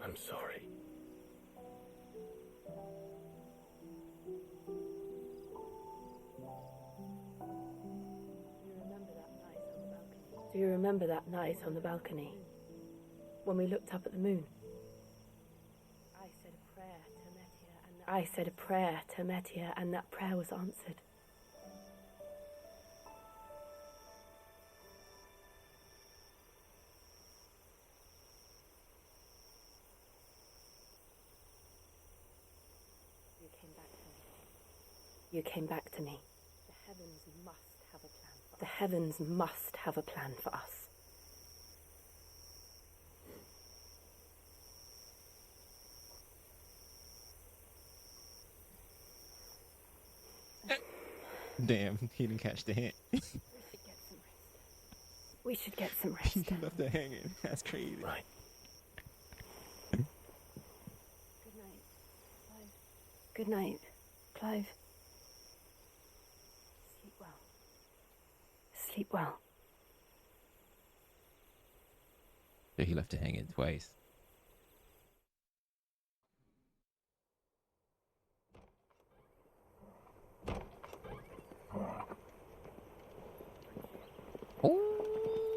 I'm sorry. Do you remember that night on the balcony? When we looked up at the moon? I said a prayer to Metia, and that prayer was answered. You came back to me. The heavens must have a plan for us. The heavens must have a plan for us. Damn, he didn't catch the hint. We should get some rest. He left it hanging. That's crazy. Right. Good night, Clive. Sleep well. Sleep well. So he left it hanging twice.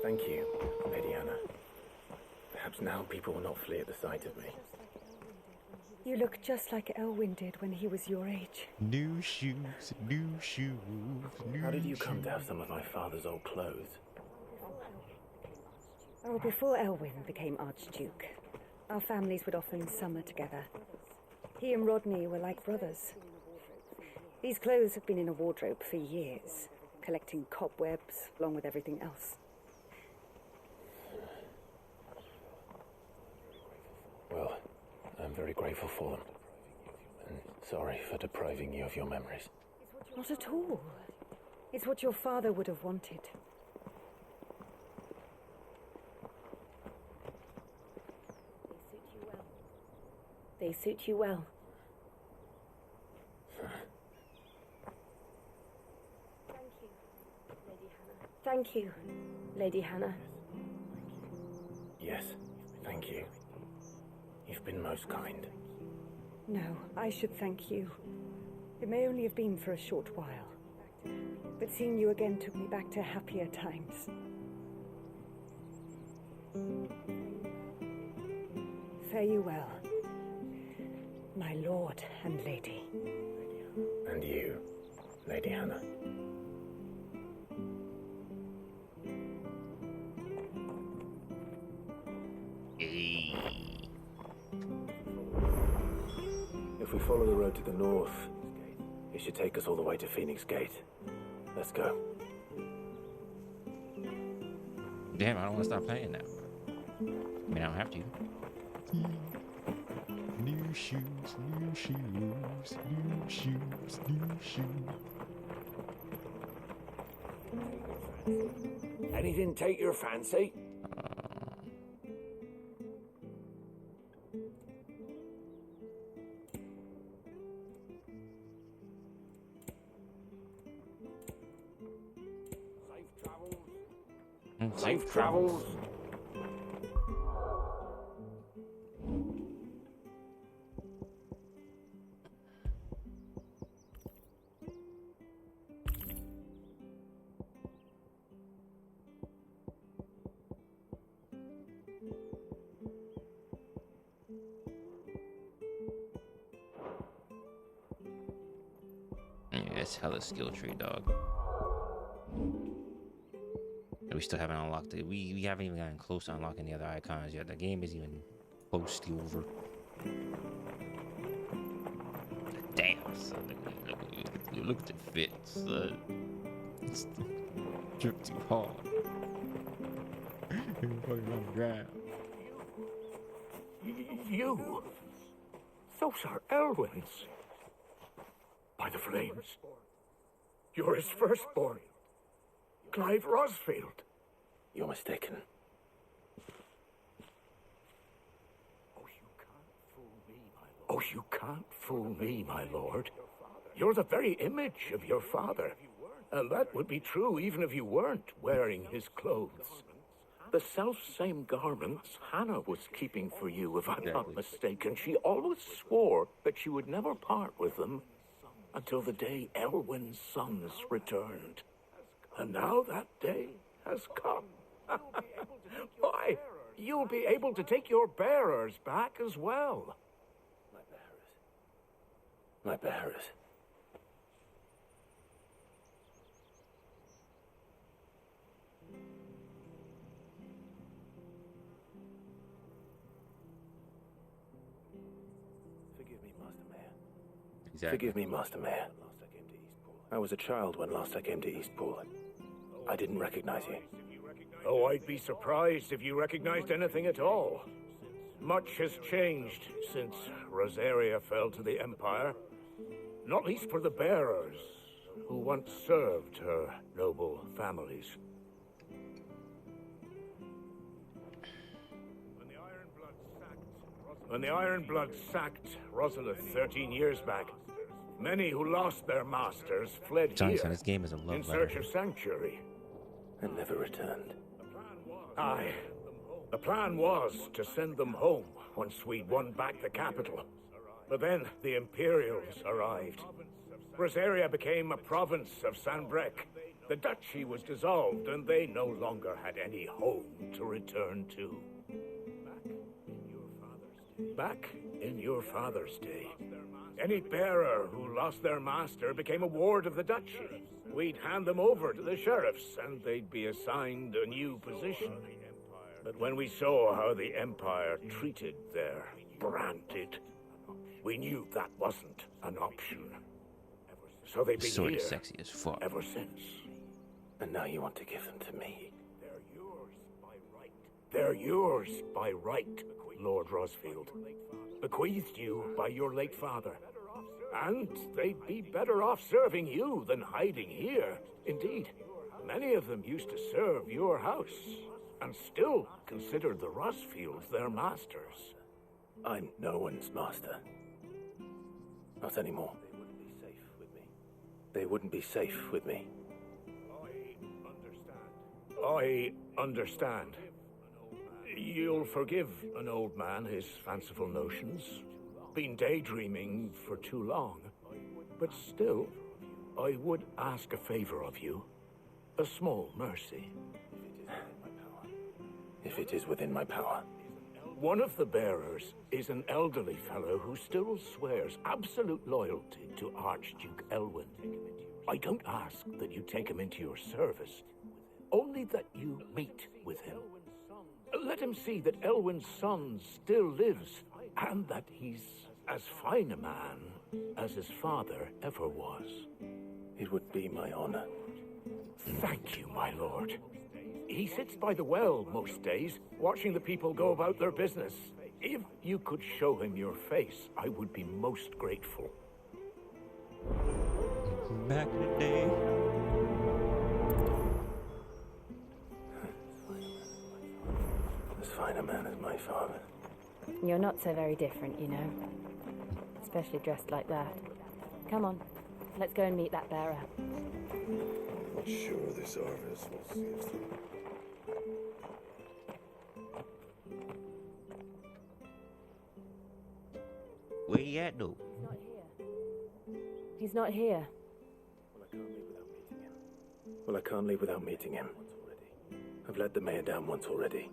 Thank you, Lady Anna. Perhaps now people will not flee at the sight of me. You look just like Elwyn did when he was your age. New shoes, new shoes, new How did you come shoes. to have some of my father's old clothes? Oh, before Elwyn became Archduke, our families would often summer together. He and Rodney were like brothers. These clothes have been in a wardrobe for years, collecting cobwebs along with everything else. Well, I'm very grateful for them. And sorry for depriving you of your memories. Not at all. It's what your father would have wanted. They suit you well. Thank you, Lady Hannah. Yes, thank you. You've been most kind. No, I should thank you. It may only have been for a short while, but seeing you again took me back to happier times. Fare you well, my lord and lady. And you, Lady Hannah. If we follow the road to the north, it should take us all the way to Phoenix Gate. Let's go. Damn, I don't want to stop playing now. I mean, I don't have to. New shoes, new shoes, new shoes, new shoes. Anything take your fancy? Safe travels. Yeah, it's hella skill tree, dog. We still haven't unlocked it. We haven't even gotten close to unlocking the other icons yet. The game isn't even close to over. Damn, son. Look at the fit, son. It's drip too hard. Fucking on the ground. You? Those are Elwyn's. By the flames. You're his firstborn. Clive Rosfield. You're mistaken. Oh, you can't fool me, my lord. You're the very image of your father. And that would be true even if you weren't wearing his clothes. The self-same garments Hannah was keeping for you, if I'm not mistaken. She always swore that she would never part with them until the day Elwyn's sons returned. And now that day has come. Why, you'll be able to take your bearers back as well. My bearers. Forgive me, Master Mayor. Exactly. Forgive me, Master Mayor. I was a child when last I came to Eastpool. I didn't recognize you. Oh, I'd be surprised if you recognized anything at all. Much has changed since Rosaria fell to the Empire. Not least for the bearers, who once served her noble families. When the Ironblood sacked Rosalith 13 years back, many who lost their masters fled Johnny here said this game is a love in letter. search of sanctuary. And never returned. Aye. The plan was to send them home once we'd won back the capital. But then the Imperials arrived. Rosaria became a province of Sanbreque. The duchy was dissolved, and they no longer had any home to return to. Back in your father's day, any bearer who lost their master became a ward of the duchy. We'd hand them over to the sheriffs, and they'd be assigned a new position. But when we saw how the Empire treated their branded, we knew that wasn't an option. So they've been Sort here of sexy as fuck. ever since. And now you want to give them to me. They're yours by right, Lord Rosfield. Bequeathed you by your late father. And they'd be better off serving you than hiding here. Indeed, many of them used to serve your house, and still considered the Rosfields their masters. I'm no one's master. Not anymore. They wouldn't be safe with me. I understand. You'll forgive an old man his fanciful notions. Been daydreaming for too long. But still, I would ask a favor of you. A small mercy. If it is within my power. One of the bearers is an elderly fellow who still swears absolute loyalty to Archduke Elwyn. I don't ask that you take him into your service, only that you meet with him. Let him see that Elwyn's son still lives, and that he's as fine a man as his father ever was. It would be my honor. Thank you, my lord. He sits by the well most days, watching the people go about their business. If you could show him your face, I would be most grateful. Back in the day. As fine a man as my father. You're not so very different, you know. Especially dressed like that. Come on, let's go and meet that bearer. Not sure this harvest will see us through. he at, though? He's not here. Well, I can't leave without meeting him. I've let the mayor down once already.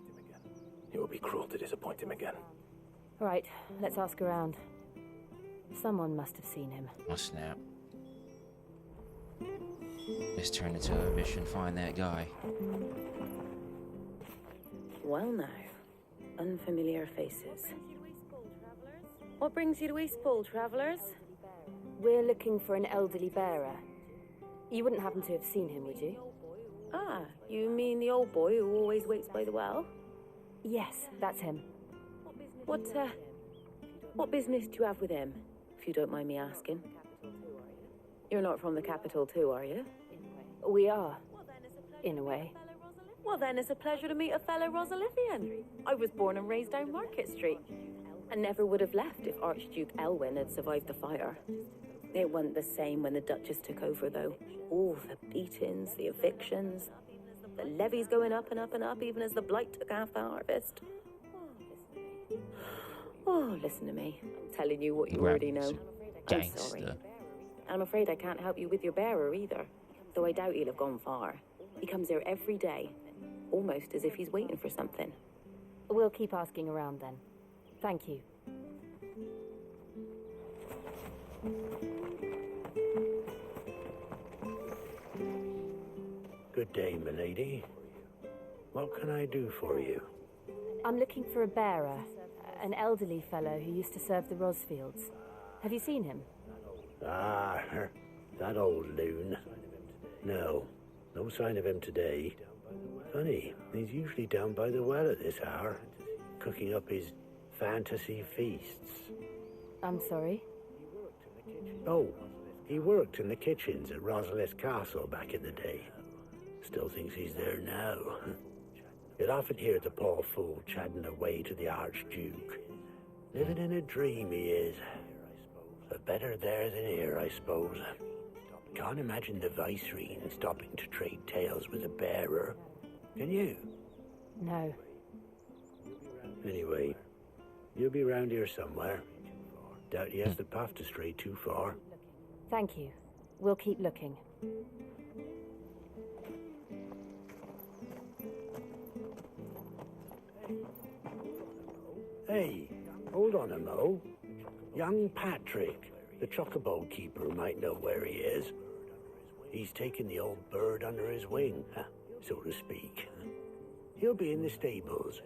It would be cruel to disappoint him again. Right, let's ask around. Someone must have seen him. Oh, snap. Let's turn into a mission, find that guy. Well now, unfamiliar faces. What brings you to Eastpool, travellers? We're looking for an elderly bearer. You wouldn't happen to have seen him, would you? Ah, you mean the old boy who always waits by the well? Yes, that's him. What business do you have with him, if you don't mind me asking? You're not from the capital too, are you? We are, in a way. Well then, it's a pleasure to meet a fellow Rosalifian. I was born and raised down Market Street, and never would have left if Archduke Elwyn had survived the fire. It wasn't the same when the Duchess took over, though. All the beatings, the evictions, the levies going up and up and up, even as the blight took half the harvest. Oh, listen to me. I'm telling you what you already know. I'm sorry. I'm afraid I can't help you with your bearer either, though I doubt he'll have gone far. He comes here every day, almost as if he's waiting for something. We'll keep asking around then. Thank you. Good day, milady. What can I do for you? I'm looking for a bearer, an elderly fellow who used to serve the Rosfields. Have you seen him? Ah, that old loon. No sign of him today. Funny, he's usually down by the well at this hour, cooking up his fantasy feasts. I'm sorry? Oh, he worked in the kitchens at Rosalith Castle back in the day. Still thinks he's there now. You'll often hear the poor fool chatting away to the Archduke. Living in a dream he is. But better there than here, I suppose. Can't imagine the Viceroy stopping to trade tales with a bearer. Can you? No. Anyway, you'll be round here somewhere. Doubt he has the path to stray too far. Thank you. We'll keep looking. Hey, hold on a mo. Young Patrick, the chocobo keeper, might know where he is. He's taken the old bird under his wing, so to speak. He'll be in the stables.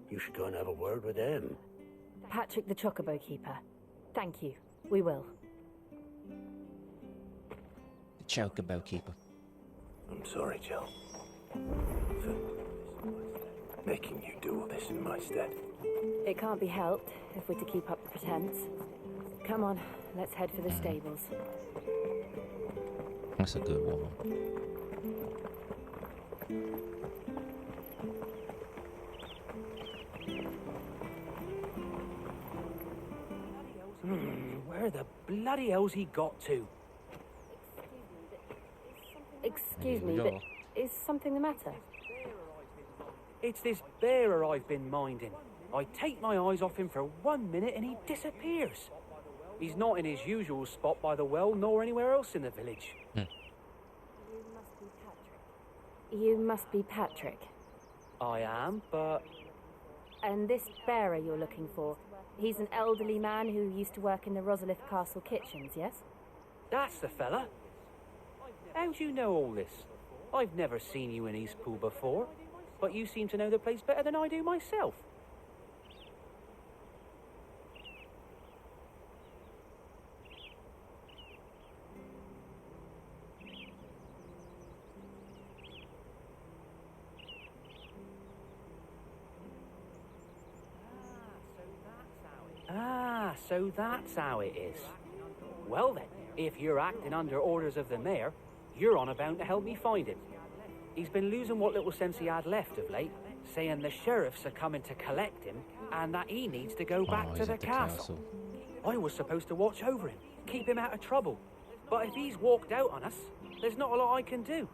You should go and have a word with him. Patrick the chocobo keeper. Thank you. We will. The chocobo keeper. I'm sorry, Jill. For making you do all this in my stead. It can't be helped if we're to keep up the pretense. Come on, let's head for the stables. That's a good woman. Where the bloody hell's he got to? Excuse me, but is something the matter? It's this bearer I've been minding. I take my eyes off him for 1 minute and he disappears. He's not in his usual spot by the well, nor anywhere else in the village. You must be Patrick. I am, but... And this bearer you're looking for, he's an elderly man who used to work in the Rosalith Castle kitchens, yes? That's the fella. How'd you know all this? I've never seen you in Eastpool before, but you seem to know the place better than I do myself. So that's how it is. Well then, if you're acting under orders of the mayor, you're on about to help me find him. He's been losing what little sense he had left of late, saying the sheriffs are coming to collect him and that he needs to go back to the castle. I was supposed to watch over him, keep him out of trouble. But if he's walked out on us, there's not a lot I can do.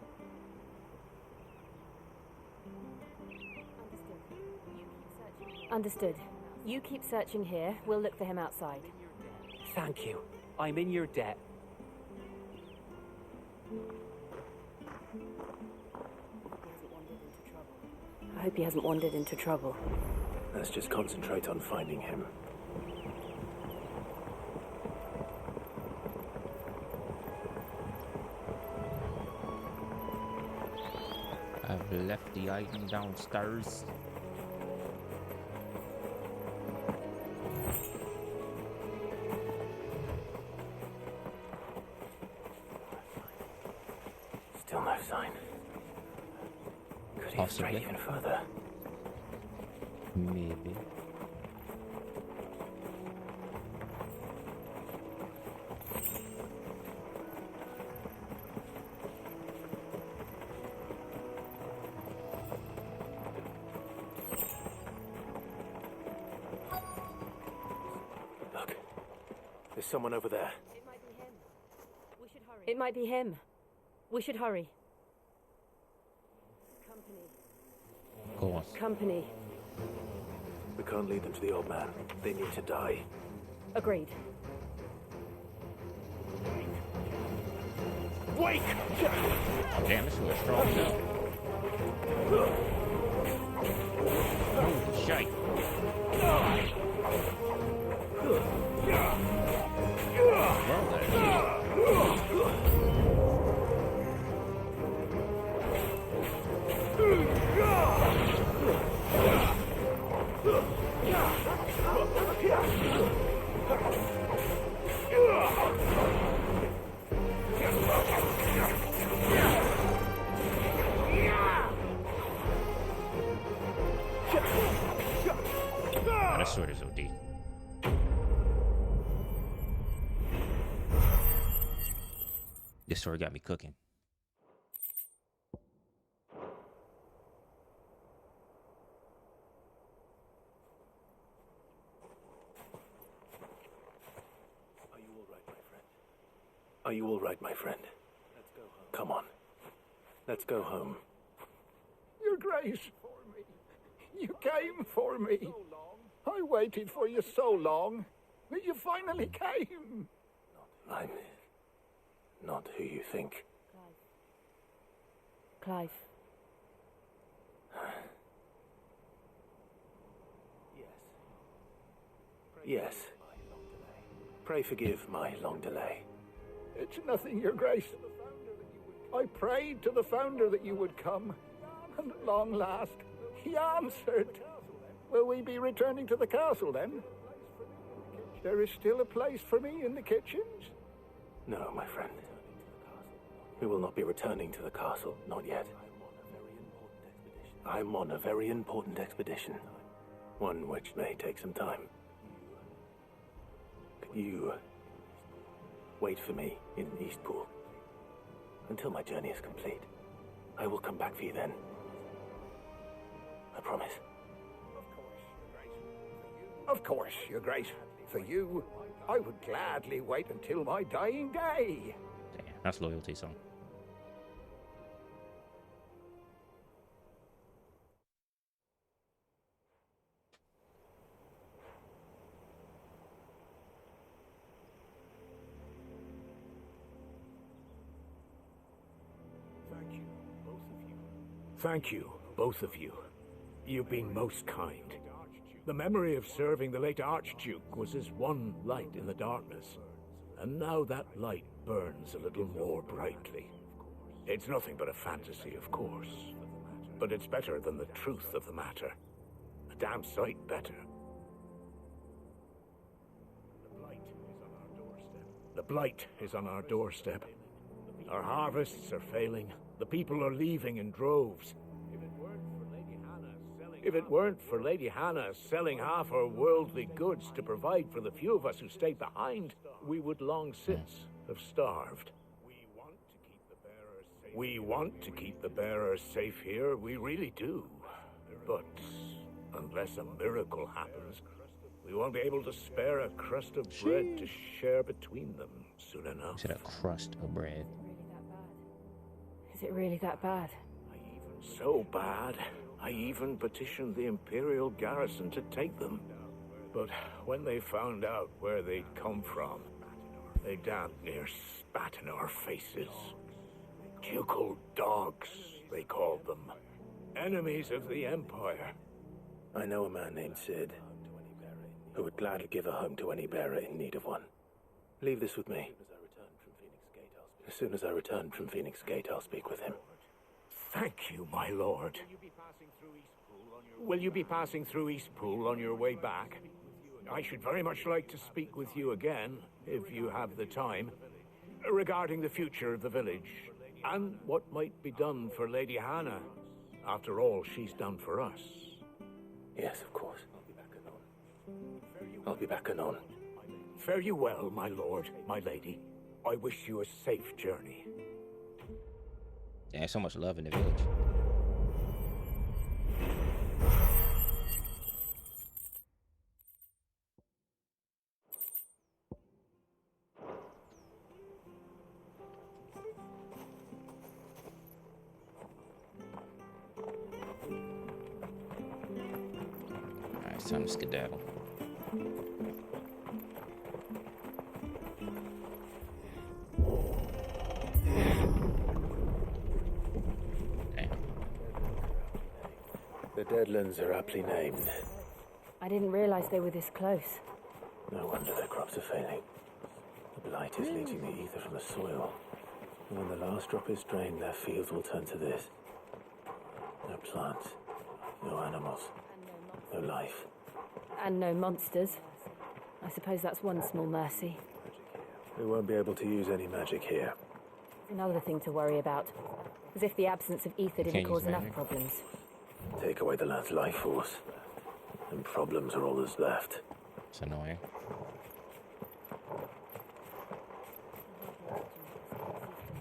Understood. You keep searching here, we'll look for him outside. Thank you. I'm in your debt. I hope he hasn't wandered into trouble. Let's just concentrate on finding him. I've left the item downstairs. Still no sign. Could he have strayed even further? Maybe. Look, there's someone over there. It might be him. We should hurry. Company. Go on. Company. We can't lead them to the old man. They need to die. Agreed. Wake! Damn, this was strong though. Oh, shite. That sword is OD. This sword got me cooking. Are you all right, my friend? Let's go home. Come on. Let's go home. Your Grace, you came for me. I waited for you so long, but you finally came. I'm not who you think. Clive. Yes. Pray forgive my long delay. It's nothing, Your Grace. I prayed to the Founder that you would come, and at long last, he answered. Will we be returning to the castle, then? There is still a place for me in the kitchens? No, my friend. We will not be returning to the castle, not yet. I'm on a very important expedition. One which may take some time. You wait for me in Eastpool until my journey is complete. I will come back for you then. I promise. Of course, Your Grace. For you, I would gladly wait until my dying day. Damn, that's loyalty, son. Thank you, both of you. You've been most kind. The memory of serving the late Archduke was as one light in the darkness, and now that light burns a little more brightly. It's nothing but a fantasy, of course, but it's better than the truth of the matter. A damn sight better. The blight is on our doorstep. Our harvests are failing. The people are leaving in droves. If it weren't for Lady Hannah selling half her worldly goods to provide for the few of us who stayed behind, we would long since have starved. We want to keep the bearers safe here, we really do. But unless a miracle happens, we won't be able to spare a crust of bread to share between them soon enough. Is it a crust of bread? Is it really that bad? So bad, I even petitioned the Imperial garrison to take them. But when they found out where they'd come from, they damn near spat in our faces. Ducal dogs, they called them. Enemies of the Empire. I know a man named Sid, who would gladly give a home to any bearer in need of one. Leave this with me. As soon as I return from Phoenix Gate, I'll speak with him. Thank you, my lord. Will you be passing through Eastpool on your way back? I should very much like to speak with you again, if you have the time, regarding the future of the village, and what might be done for Lady Hannah. After all, she's done for us. Yes, of course. I'll be back anon. Fare you well, my lord, my lady. I wish you a safe journey. There's so much love in the village. Alright, it's time to skedaddle. The Deadlands are aptly named. I didn't realize they were this close. No wonder their crops are failing. The blight is leaching the ether from the soil. And when the last drop is drained, their fields will turn to this. No plants, no animals, no life. And no monsters. I suppose that's one small mercy. We won't be able to use any magic here. Another thing to worry about. As if the absence of ether didn't Can't cause use enough magic. problems. Take away the land's life force, and problems are all that's left. It's annoying.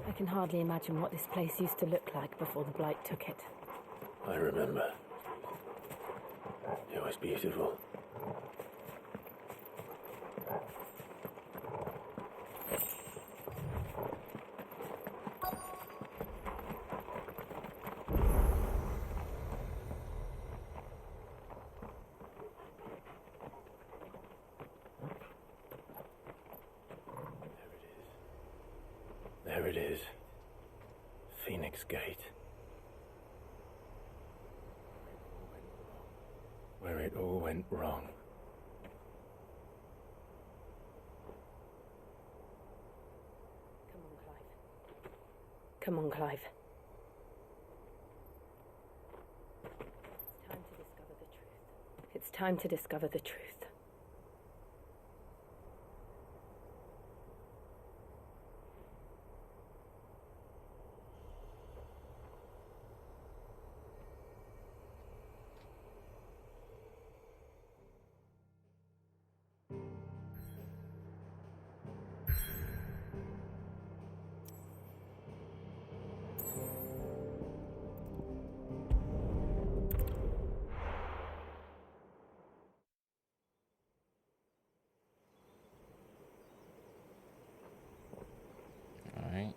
I can hardly imagine what this place used to look like before the blight took it. I remember. It was beautiful. There it is. Phoenix Gate. Where it all went wrong. Come on, Clive. It's time to discover the truth. Alright.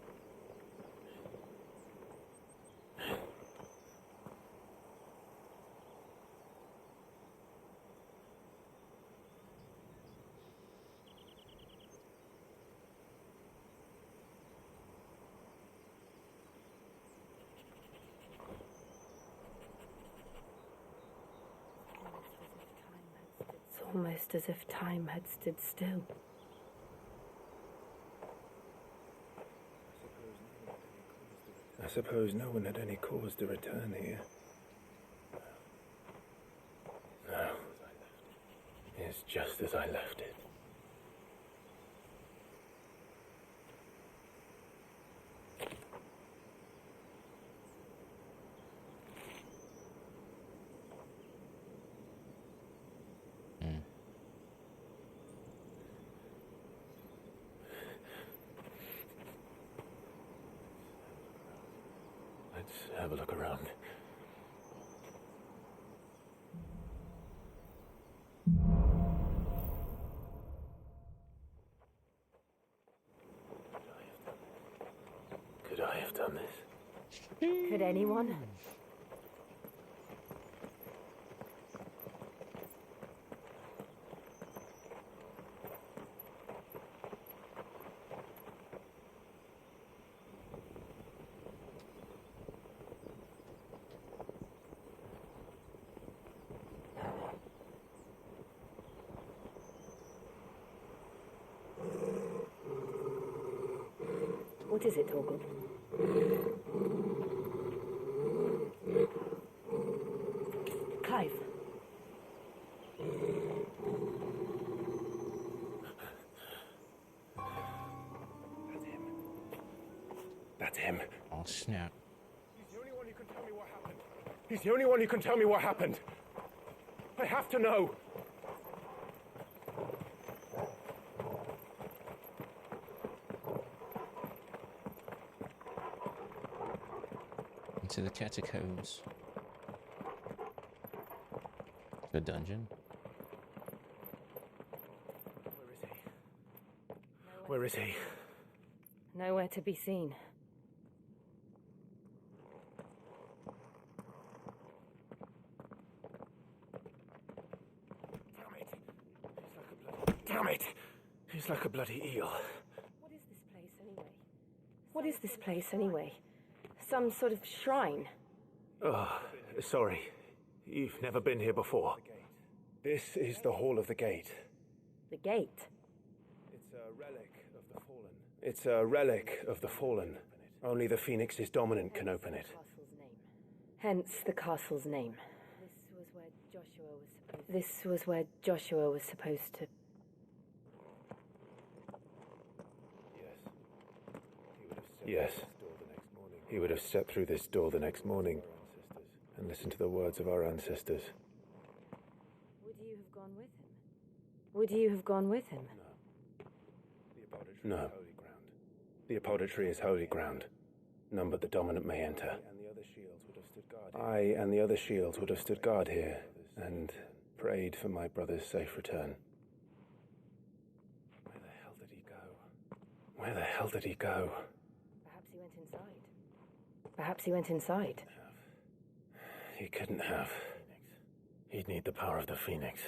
It's almost as if time had stood still. I suppose no one had any cause to return here. No. It's just as I left it. Let's have a look around. Could I have done this? Could anyone? What is it, Torgal? Clive. That's him. Oh, snap. He's the only one who can tell me what happened. He's the only one who can tell me what happened. I have to know. Into the catacombs. The dungeon. Where is he? Nowhere to be seen. Damn it! He's like a bloody eel. What is this place anyway? What is this place anyway? Some sort of shrine? Oh, sorry. You've never been here before. This is the Hall of the Gate. The gate? It's a relic of the fallen. It's a relic of the fallen. Only the Phoenix's dominant can open it. Hence the castle's name. This was where Joshua was supposed to... Yes. He would have stepped through this door the next morning and listened to the words of our ancestors. Would you have gone with him? Would you have gone with him? No. The apodatory is holy ground. None but the dominant may enter. I and the other shields would have stood guard here and prayed for my brother's safe return. Where the hell did he go? Where the hell did he go? Perhaps he went inside. Perhaps he went inside. He couldn't have. He'd need the power of the Phoenix.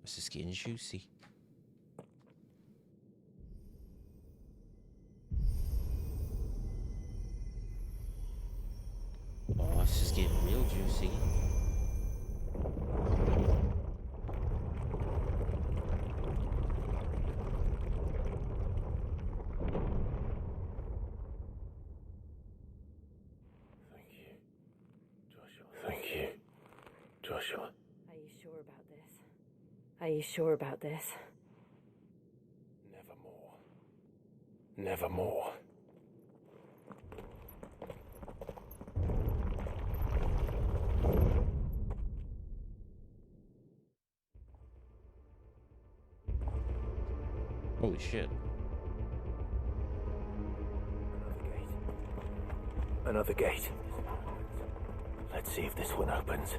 This is getting juicy. Oh, this is getting real juicy. Thank you, Joshua. Are you sure about this? Are you sure about this? Nevermore. Nevermore. Holy shit. Another gate. Let's see if this one opens.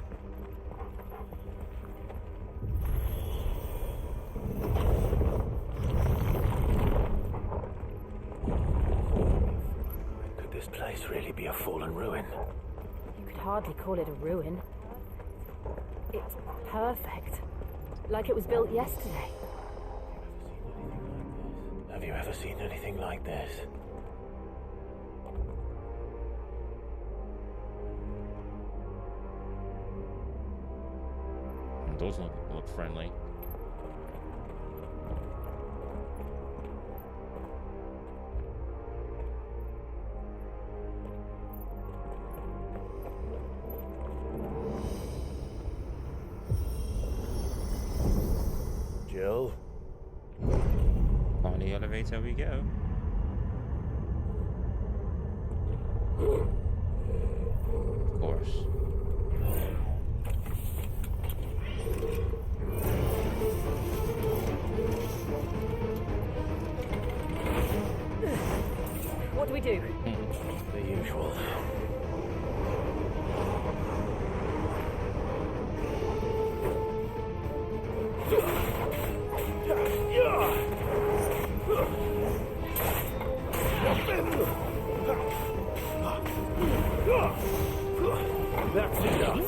Could this place really be a fallen ruin? You could hardly call it a ruin. It's perfect. Like it was built yesterday. Have you ever seen anything like this? Those look friendly. Jill? On the elevator we go. Of course. What do we do? The usual. That's enough.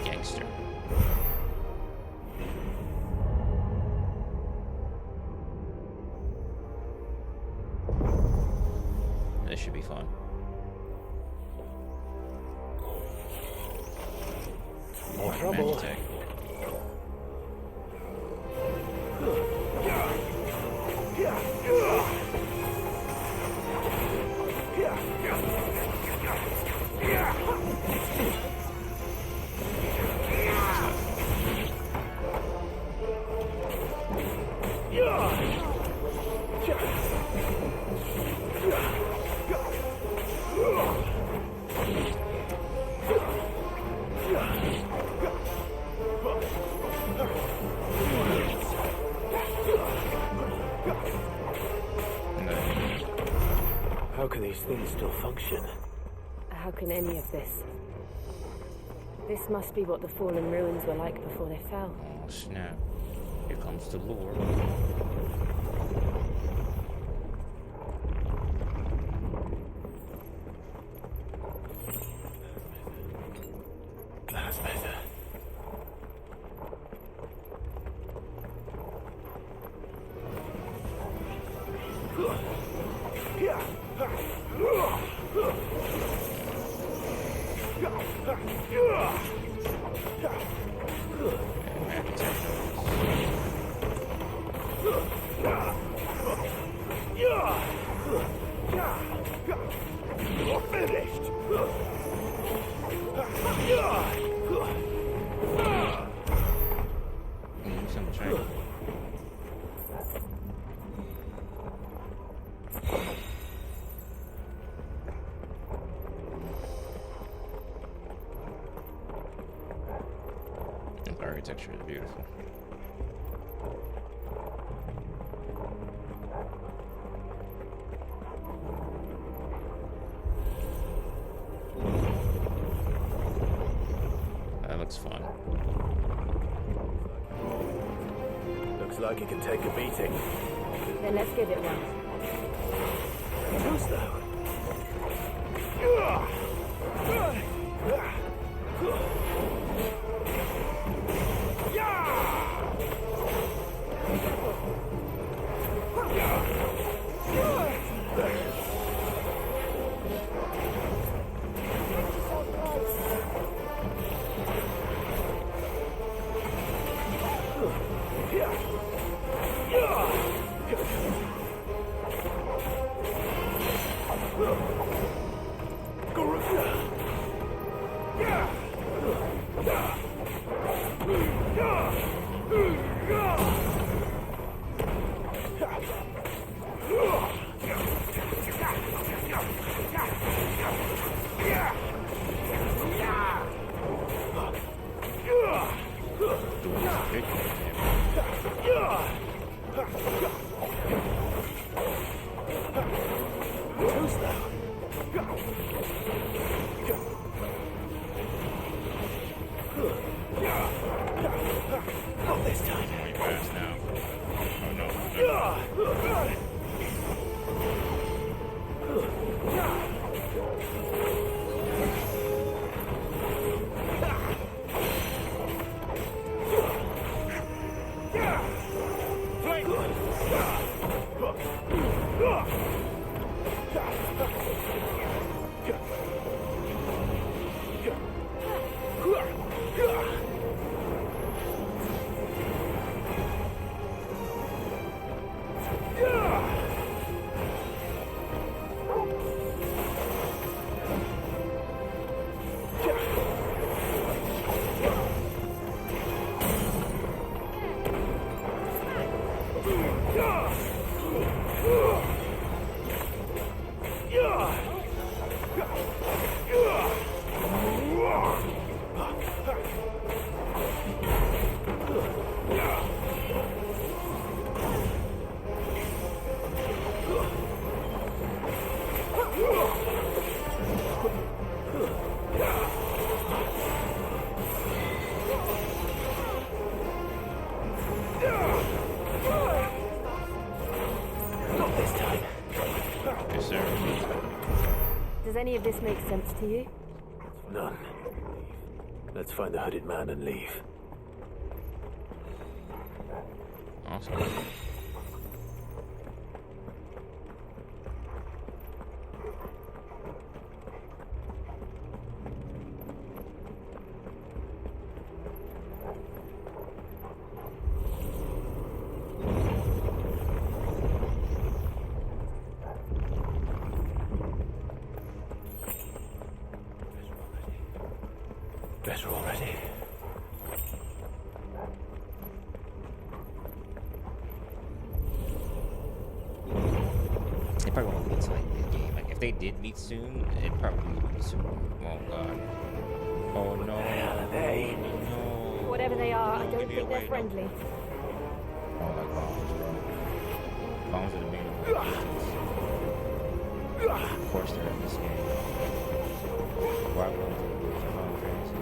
Gangster. trouble. Magic. How can these things still function? How can any of this? This must be what the fallen ruins were like before they fell. Oh snap. Here comes the lore. That's better. You're finished. Some train. The architecture is beautiful. That looks fun. Looks like it can take a beating. Then let's give it one. Who's though? Not this time. Way fast now. Oh no. Does any of this make sense to you? None. Let's find the hooded man and leave. Awesome. Better already. They probably won't meet till like mid-game. Like if they did meet soon, it probably would be soon. Oh god. Oh no. No. Whatever they are, I don't Give me think they're away. friendly. Oh, like bombs, bro. Bombs are the main business. Of course they're in this game. Why would they be a Final Fantasy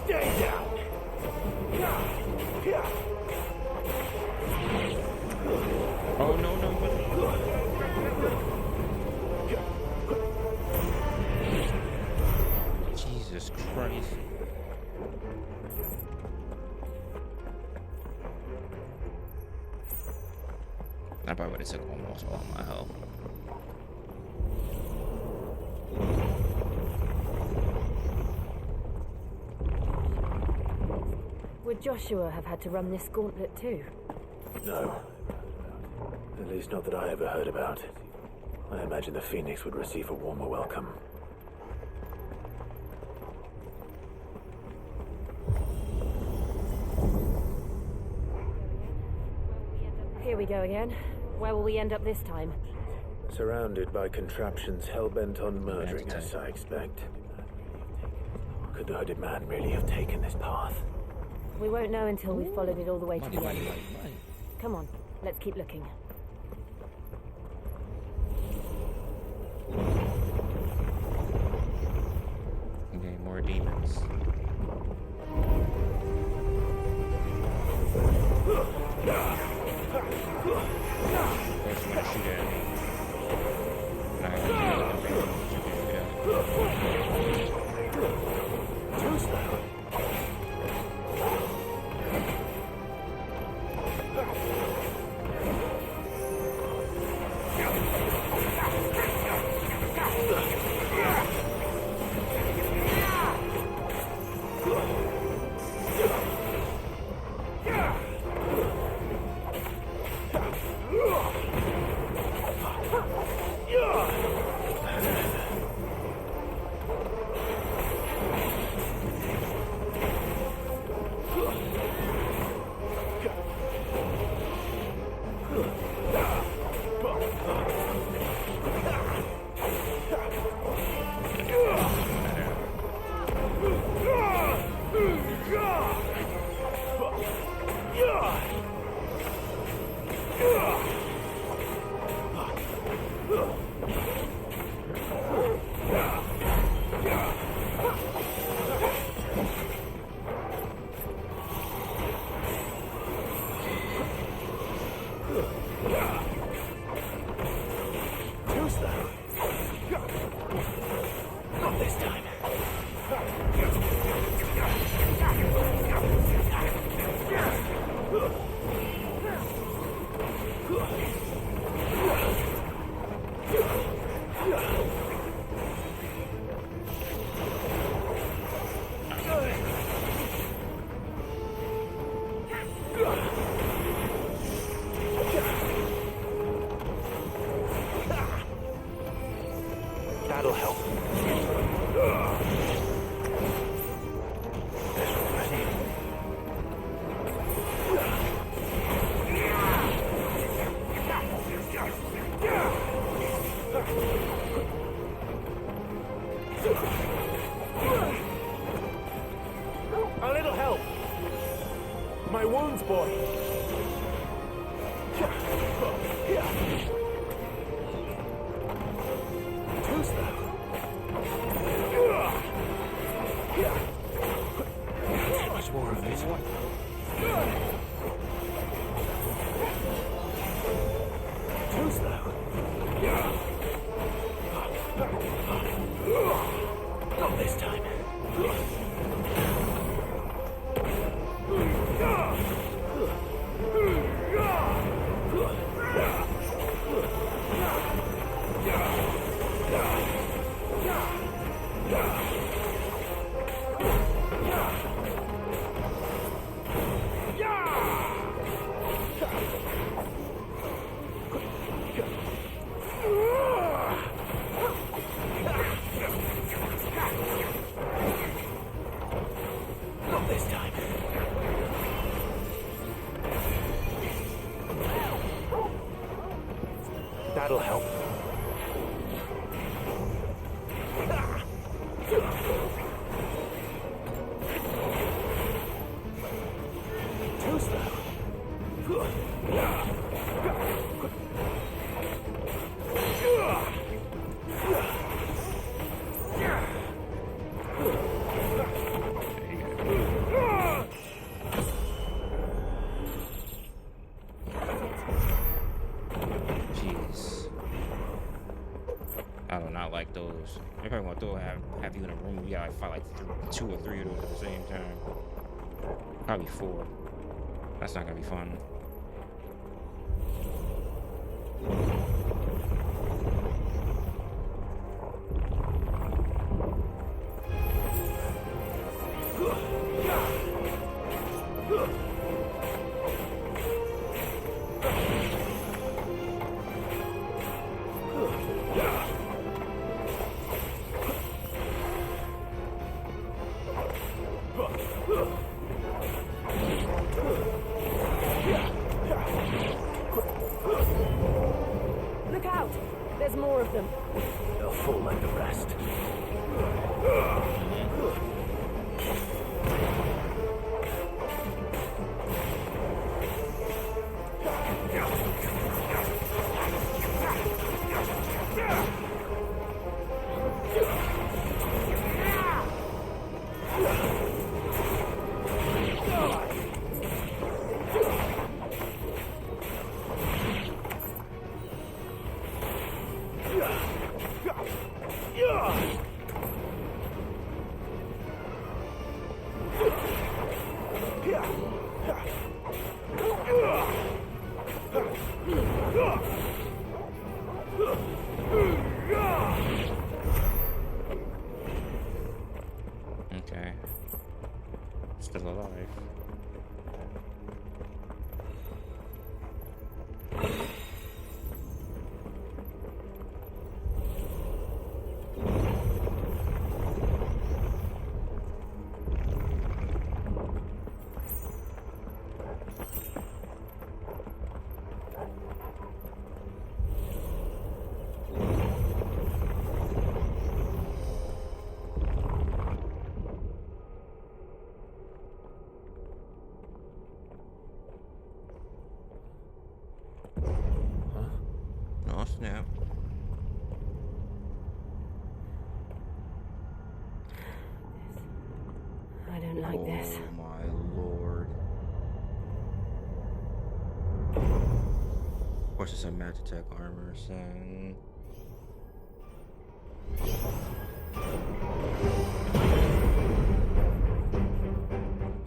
Stay down! Oh no, no, Jesus Christ. I probably would have took almost all my health. Would Joshua have had to run this gauntlet too? No. At least not that I ever heard about. I imagine the Phoenix would receive a warmer welcome. Here we go again. Where will we end up this time? Surrounded by contraptions hell-bent on murdering us, I expect. Could the hooded man really have taken this path? We won't know until we've followed it all the way to the end. Come on, let's keep looking. Okay, more demons. First one to shoot at me. And I have to That'll help. A little help. My wounds, boy. Too slow. Too much more of this one. Too slow. Not this time. this time. That'll help. Too slow. Jeez. I do not like those. They're probably gonna have you in a room where you gotta fight like 2 or 3 of those at the same time. Probably 4. That's not gonna be fun. Look out! There's more of them. They'll fall like the rest. Okay. Still alive. Oh snap. I don't like this. Oh my lord. Of course it's a Magitech armor, son.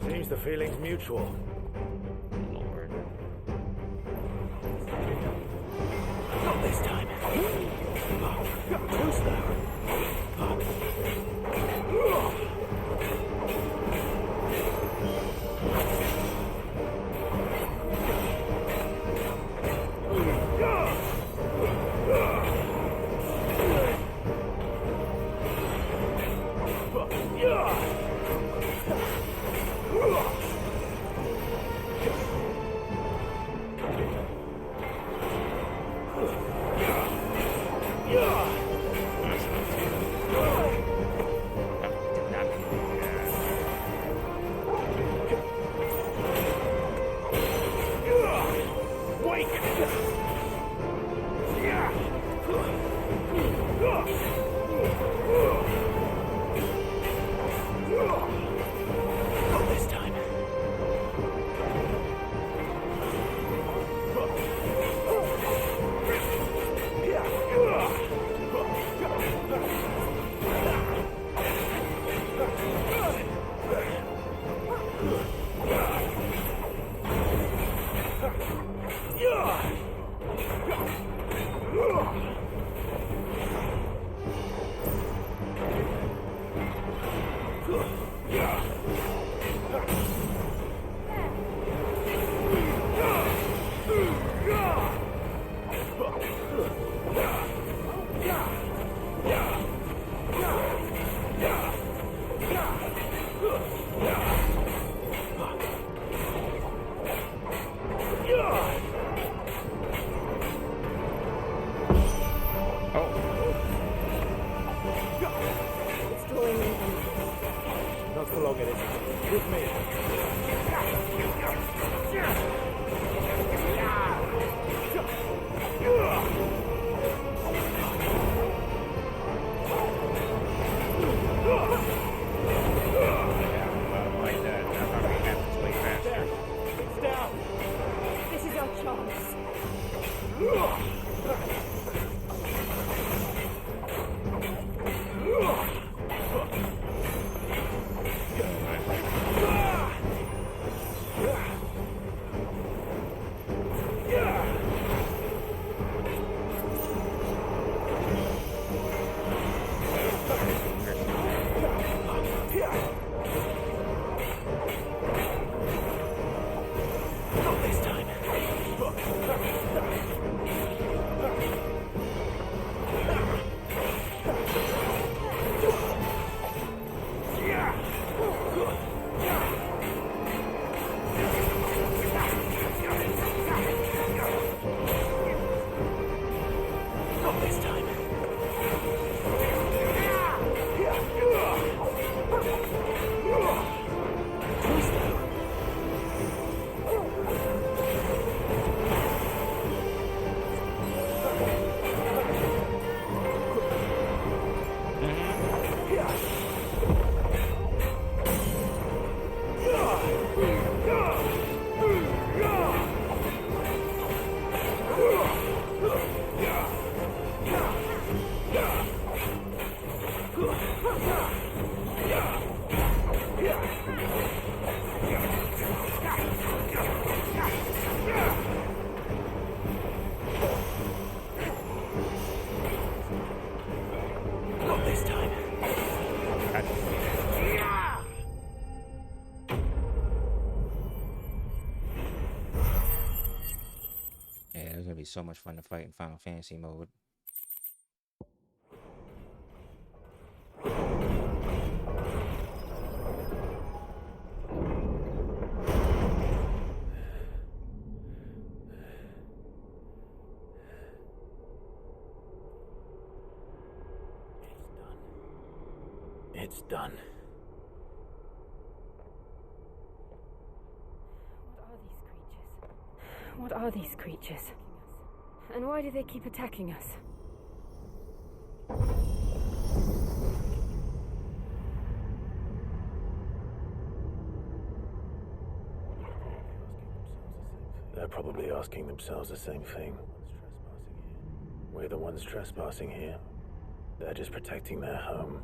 Seems the feeling's mutual. Lord. Not this time. Too slow. Not this time. Yeah, it's gonna be so much fun to fight in Final Fantasy mode. It's done. What are these creatures? And why do they keep attacking us? They're probably asking themselves the same thing. We're the ones trespassing here. They're just protecting their home.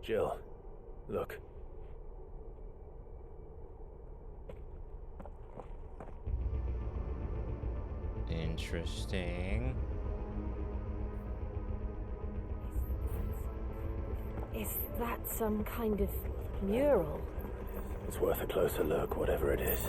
Jill, look. Interesting. Is that some kind of mural? It's worth a closer look, whatever it is.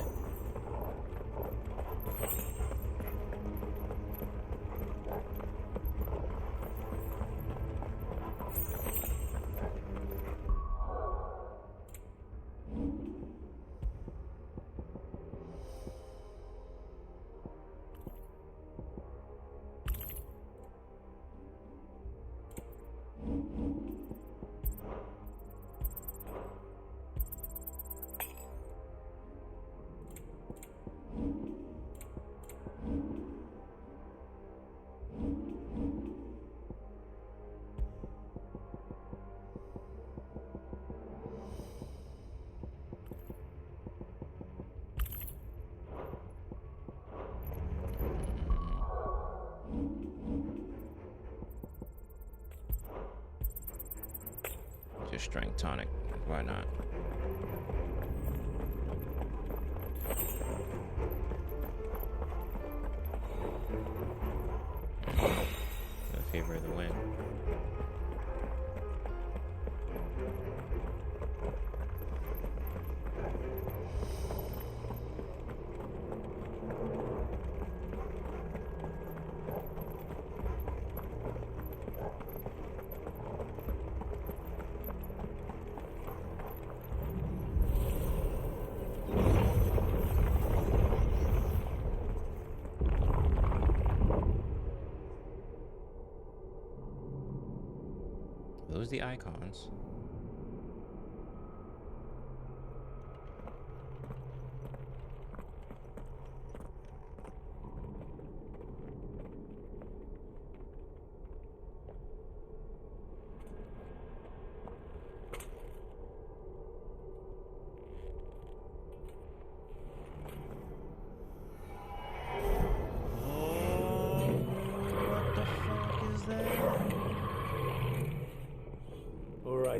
Just strength tonic. Why not? The favor of the wind. Those the icons.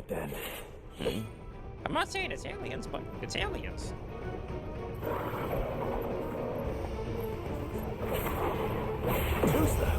Then. I'm not saying it's aliens, but it's aliens. Who's that?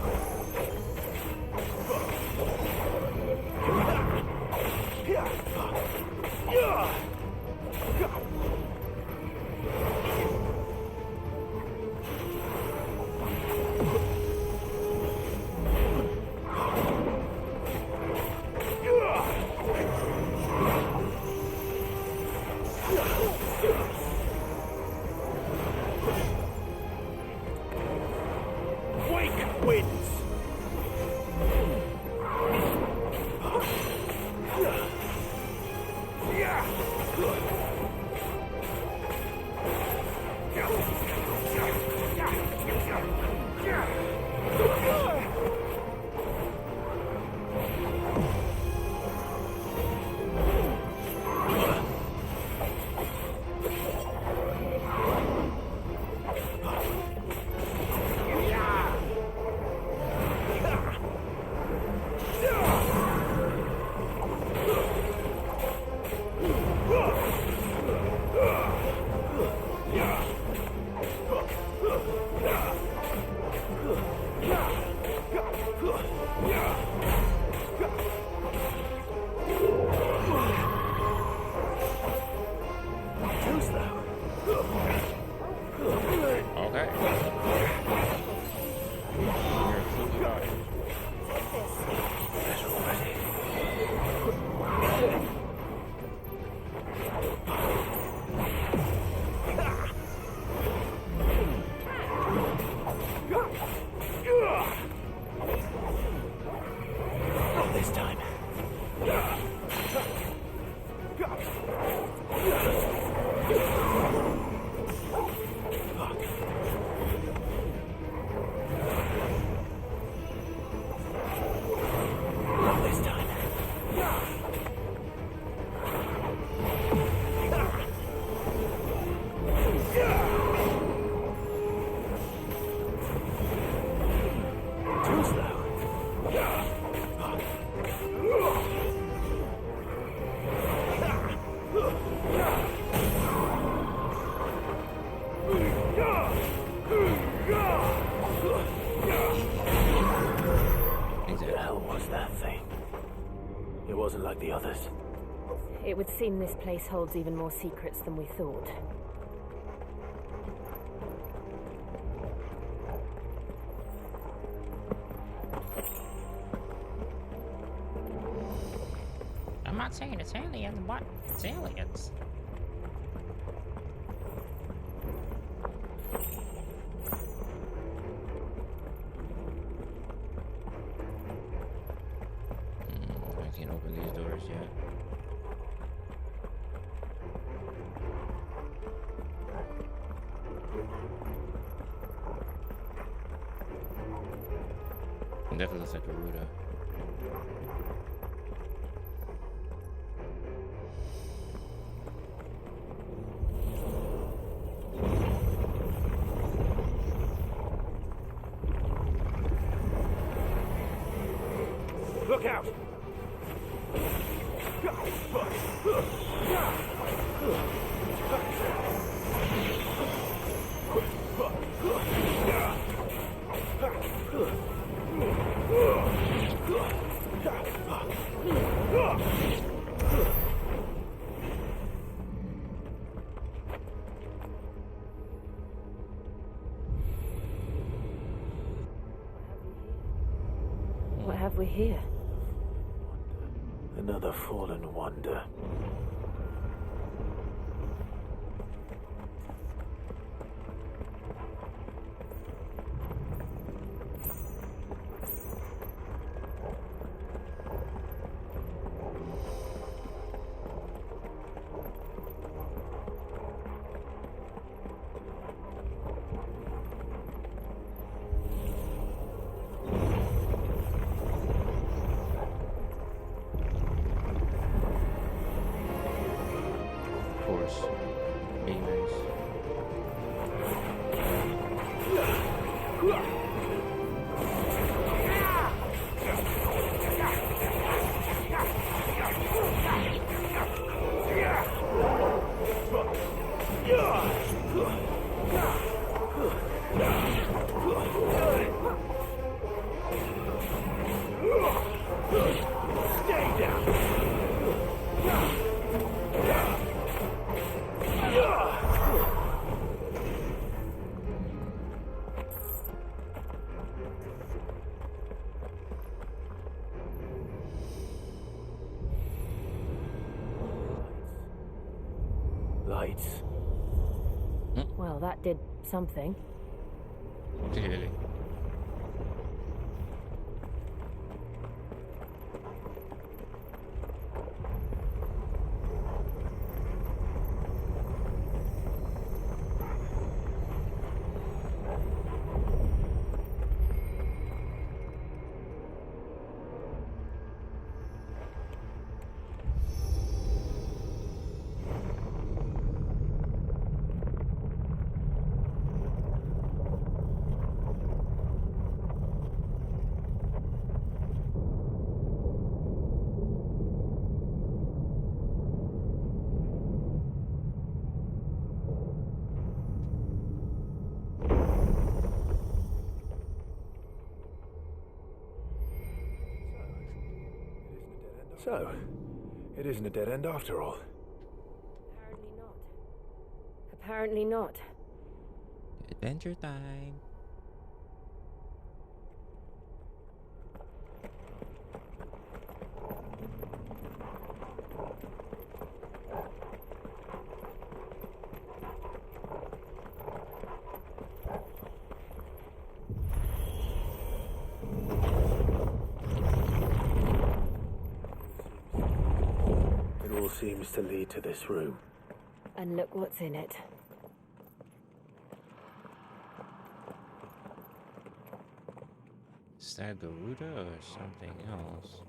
wasn't like the others. It would seem this place holds even more secrets than we thought. I'm not saying it's aliens, but it's aliens. I can't open these doors yet. It definitely looks like Garuda. Look out! What have we here? Another fallen wonder. Demons. Stay down! Lights. Well, that did something. Clearly. So, it isn't a dead end after all. Apparently not. Apparently not. Adventure time. It all seems to lead to this room. And look what's in it. Is that Garuda or something else?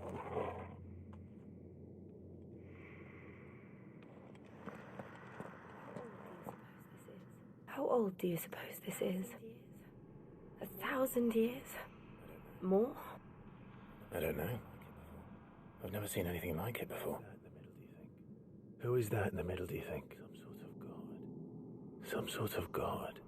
How old do you suppose this is? 1,000 years? More? I don't know. I've never seen anything like it before. Who is that in the middle, do you think? Some sort of god.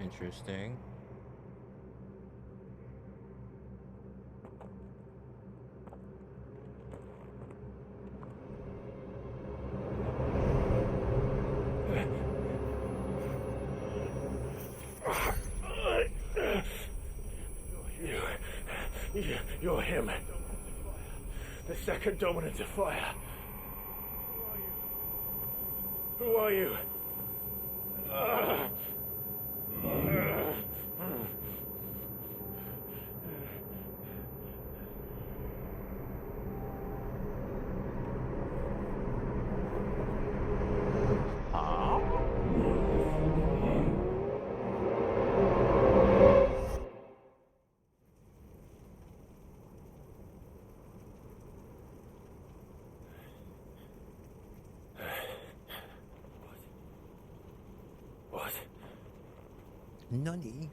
Interesting. You're him. The second dominant of fire. Who are you? Nani?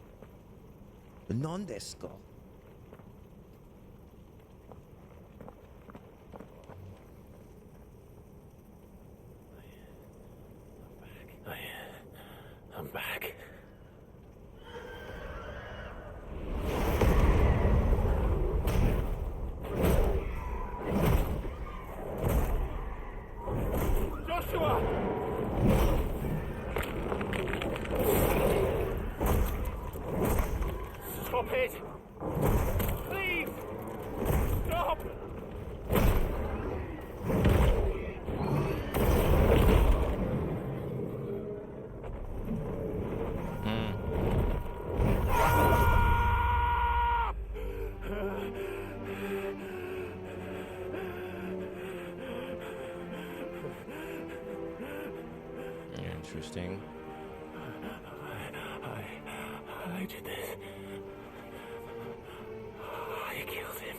Non desu ka? I'm back. Joshua! Stop it! Please! Stop! Interesting. I did this. I killed him.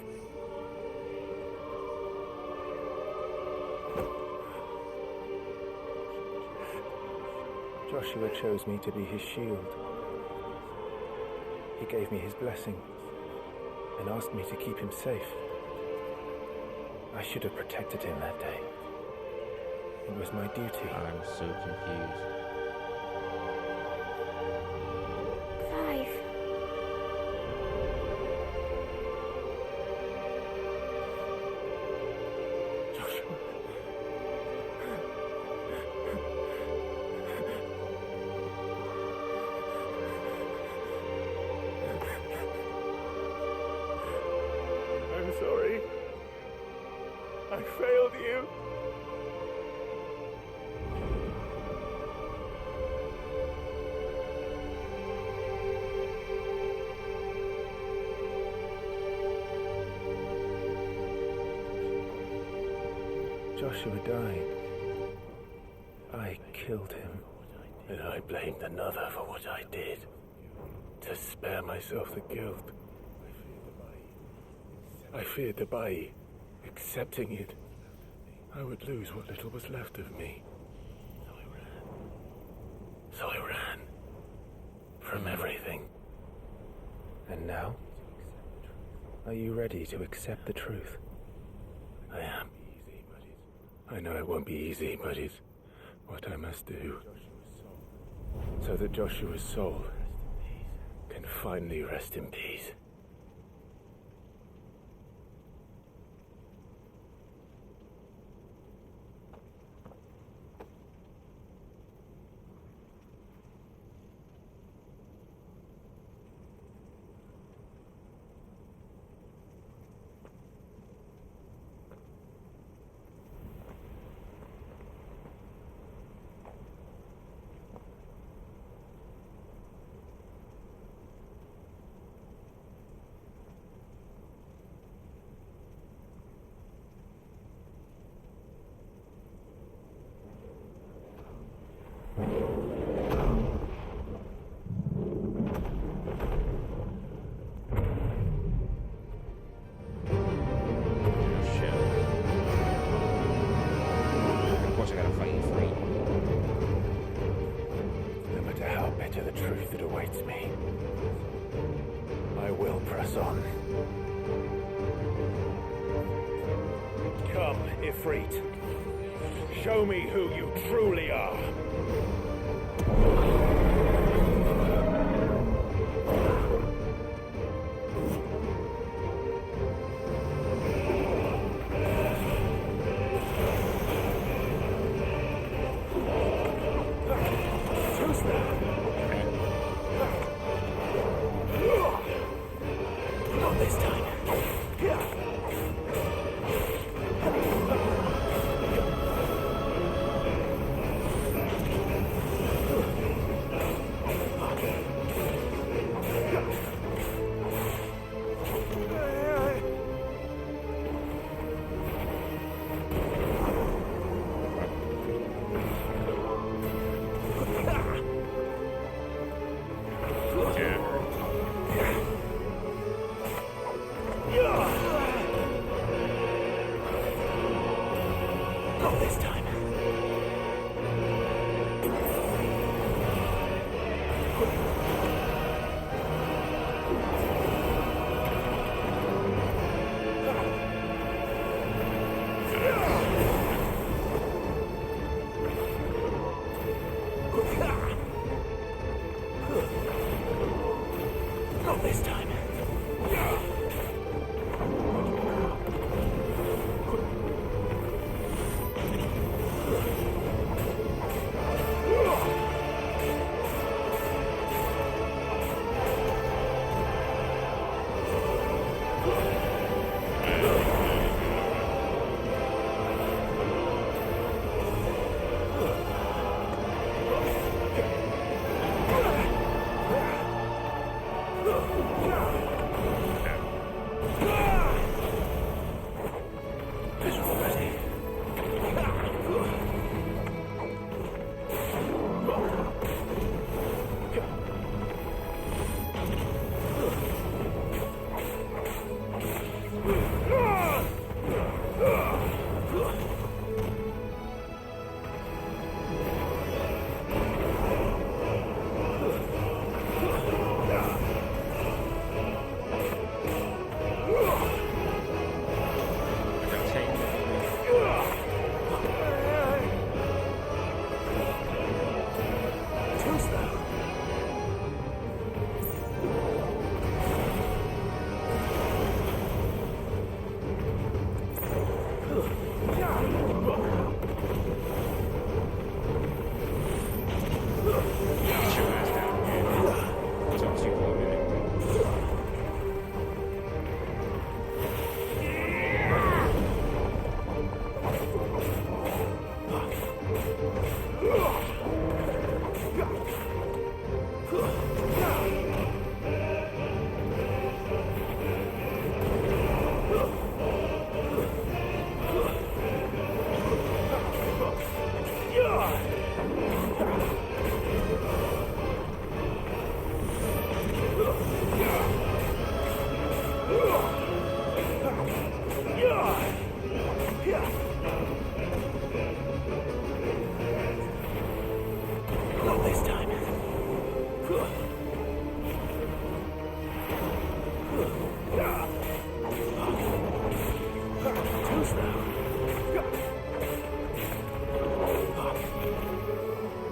Joshua chose me to be his shield. He gave me his blessing and asked me to keep him safe. I should have protected him that day. It was my duty. I'm so confused. Clive. Joshua. I'm sorry. I failed you. Joshua died. I killed him. And I blamed another for what I did. To spare myself the guilt. I feared that by accepting it, I would lose what little was left of me. So I ran. From everything. And now? Are you ready to accept the truth? I am. I know it won't be easy, but it's what I must do. So that Joshua's soul can finally rest in peace. Ifrit, show me who you truly are. Not this time.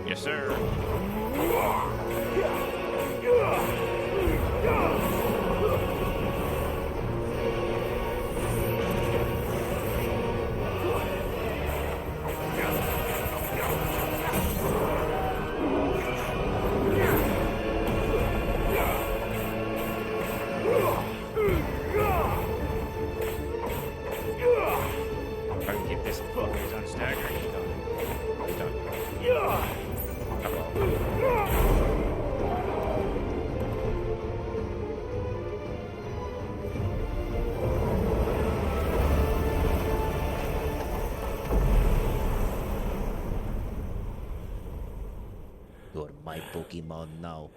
Yes, sir. If I can keep this always on stagger, he's done. You're my Pokemon now.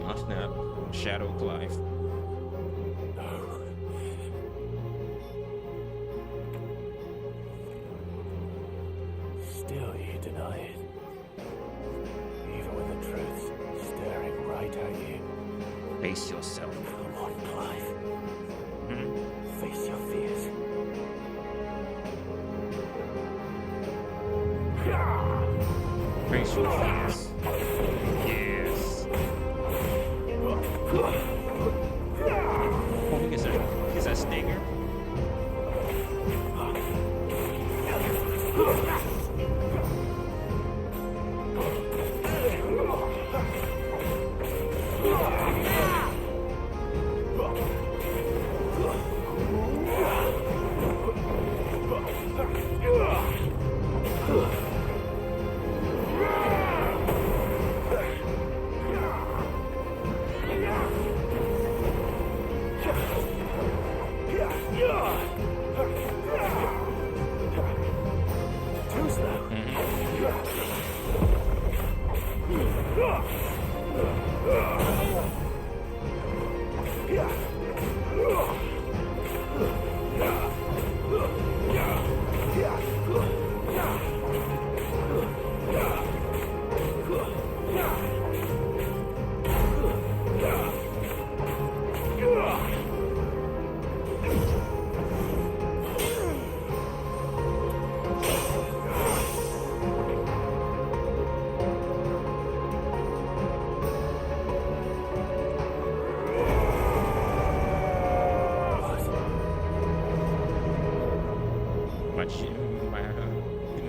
Oh snap. Shadow Clive. Still you deny it. Even when the truth's staring right at you. Face yourself. Come on, Clive. Hmm? Face your fears. Face your fears. Yes. Oh, he gets a stinger.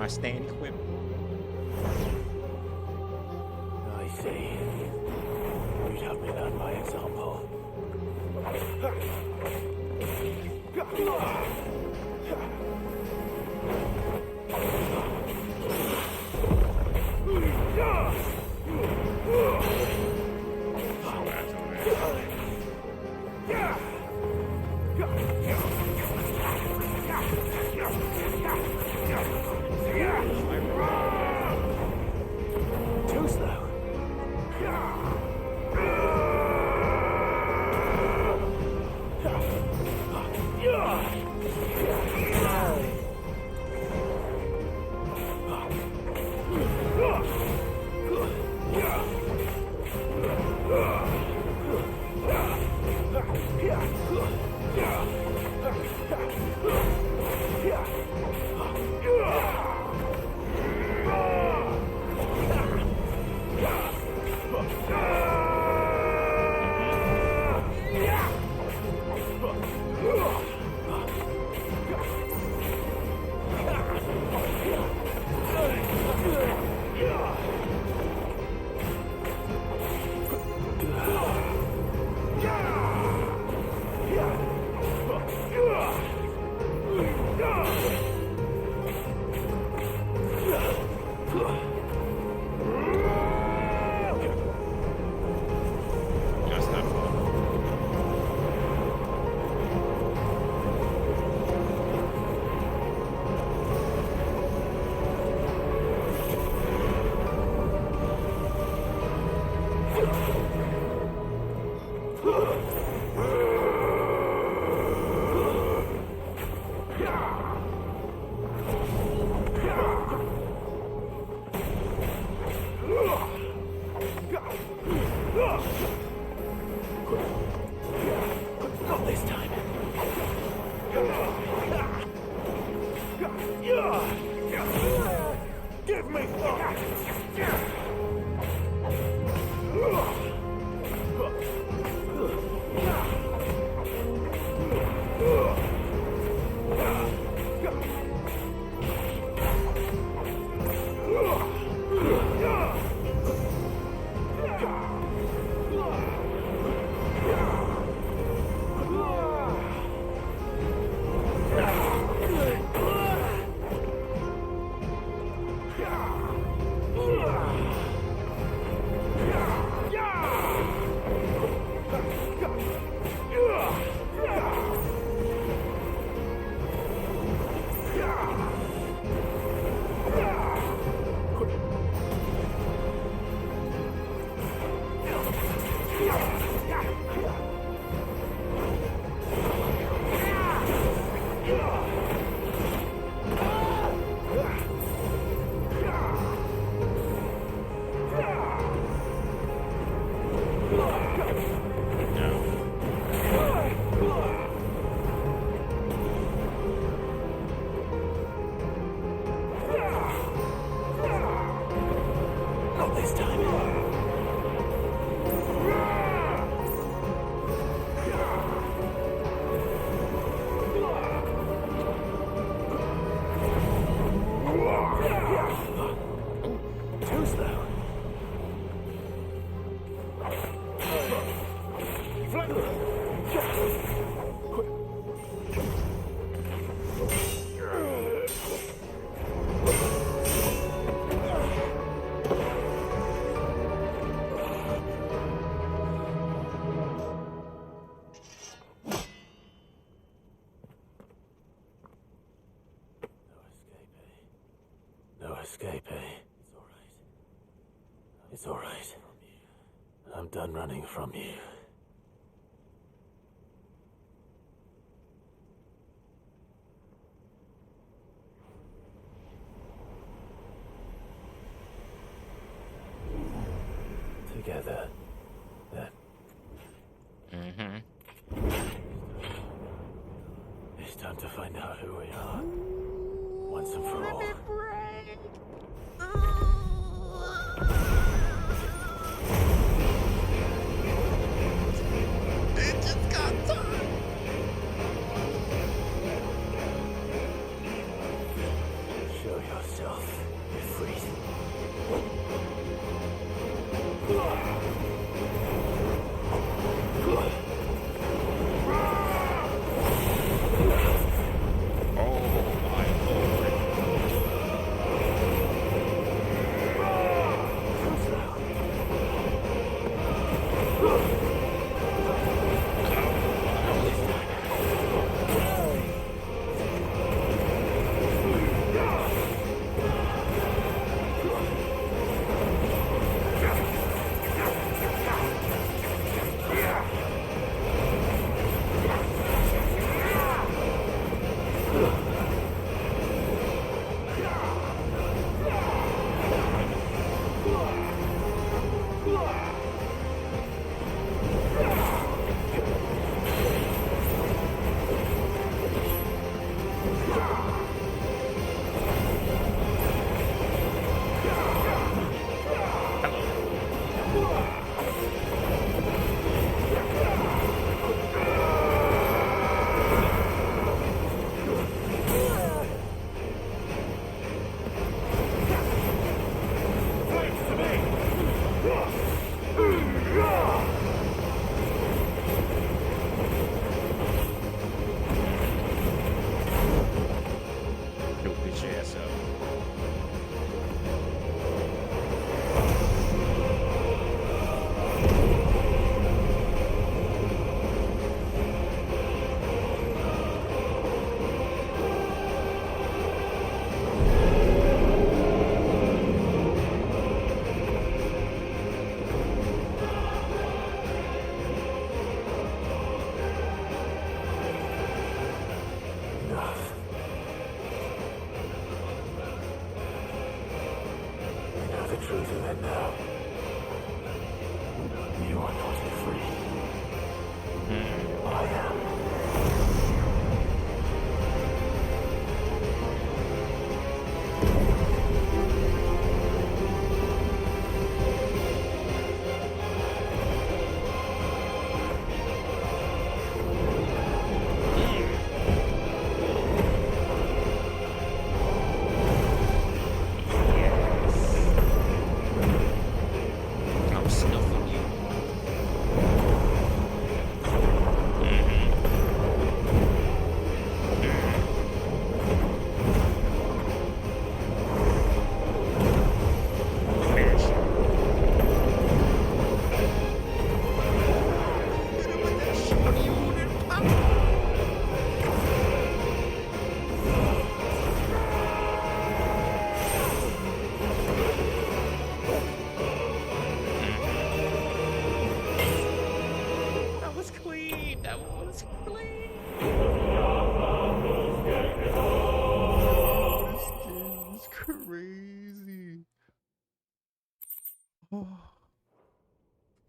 I stand equipped. I see. You'd have me learn by example. Too slow. Escape, eh? It's all right. I'm done running from you. Together, then. It's time to find out who we are. Once and for all.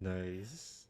Nice.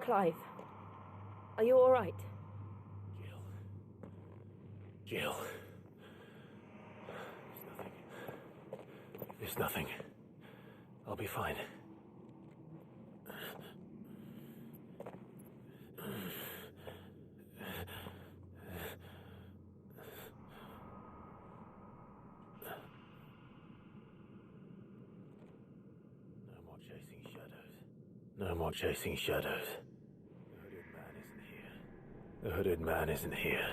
Clive, are you all right? Jill. There's nothing. I'll be fine. No more chasing shadows. The hooded man isn't here.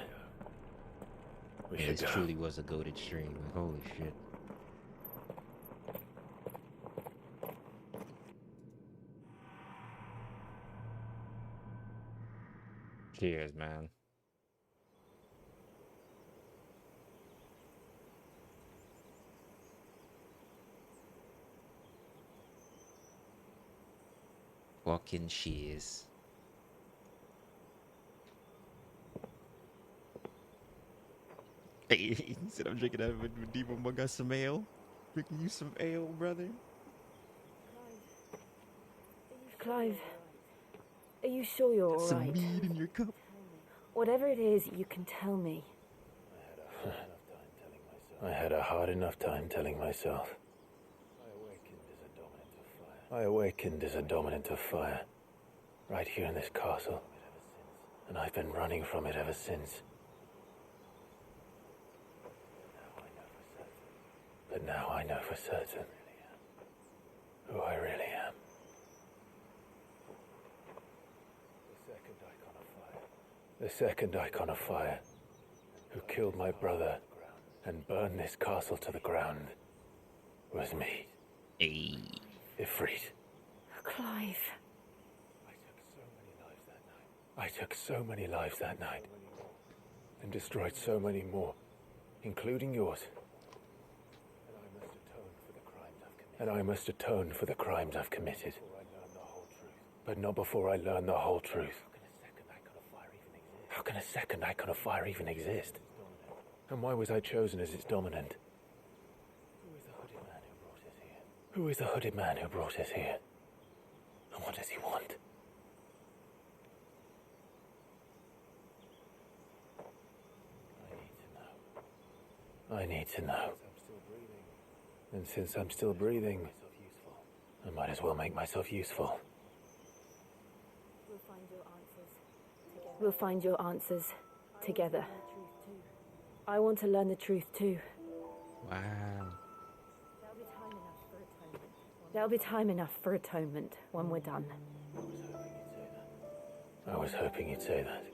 We should This go. truly was a goated stream. Like, holy shit. Cheers, man. Fucking cheers. Hey, he said I'm drinking out of a Demo Mug some ale. Drinking you some ale, brother. Clive, are you sure you're all Some right? mead in your cup. Whatever it is, you can tell me. I had a hard enough time telling myself. I awakened as a dominant of fire, right here in this castle, and I've been running from it ever since. But now I know for certain who I really am. The second Icon of Fire, who killed my brother and burned this castle to the ground, was me. Hey. Ifrit. Clive. I took so many lives that night, and destroyed so many more, including yours. And I must atone for the crimes I've committed. But not before I learn the whole truth. How can a second Icon of Fire even exist? And why was I chosen as its dominant? Who is the hooded man who brought us here? And what does he want? I need to know. And since I'm still breathing, I might as well make myself useful. We'll find your answers together. I want to learn the truth too. Wow. There'll be time enough for atonement when we're done. I was hoping you'd say that.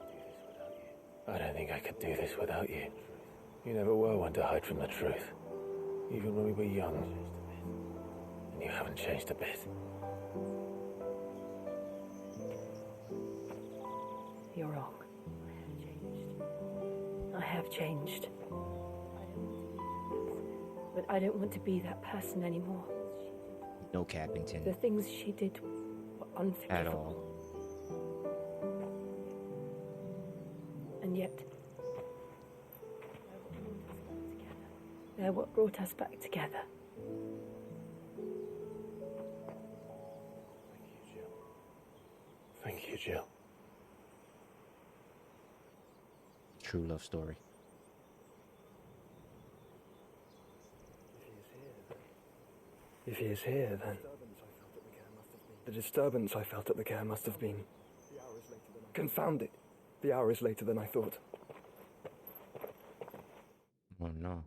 I don't think I could do this without you. You never were one to hide from the truth, even when we were young. And you haven't changed a bit. You're wrong. I have changed. But I don't want to be that person anymore. No Cappington. The things she did were unforgivable. At all. And yet, they're what brought us back together. Thank you, Jill. True love story. If he is here, then the disturbance I felt at the care must have been confounded. The hour is later than I thought. Oh no.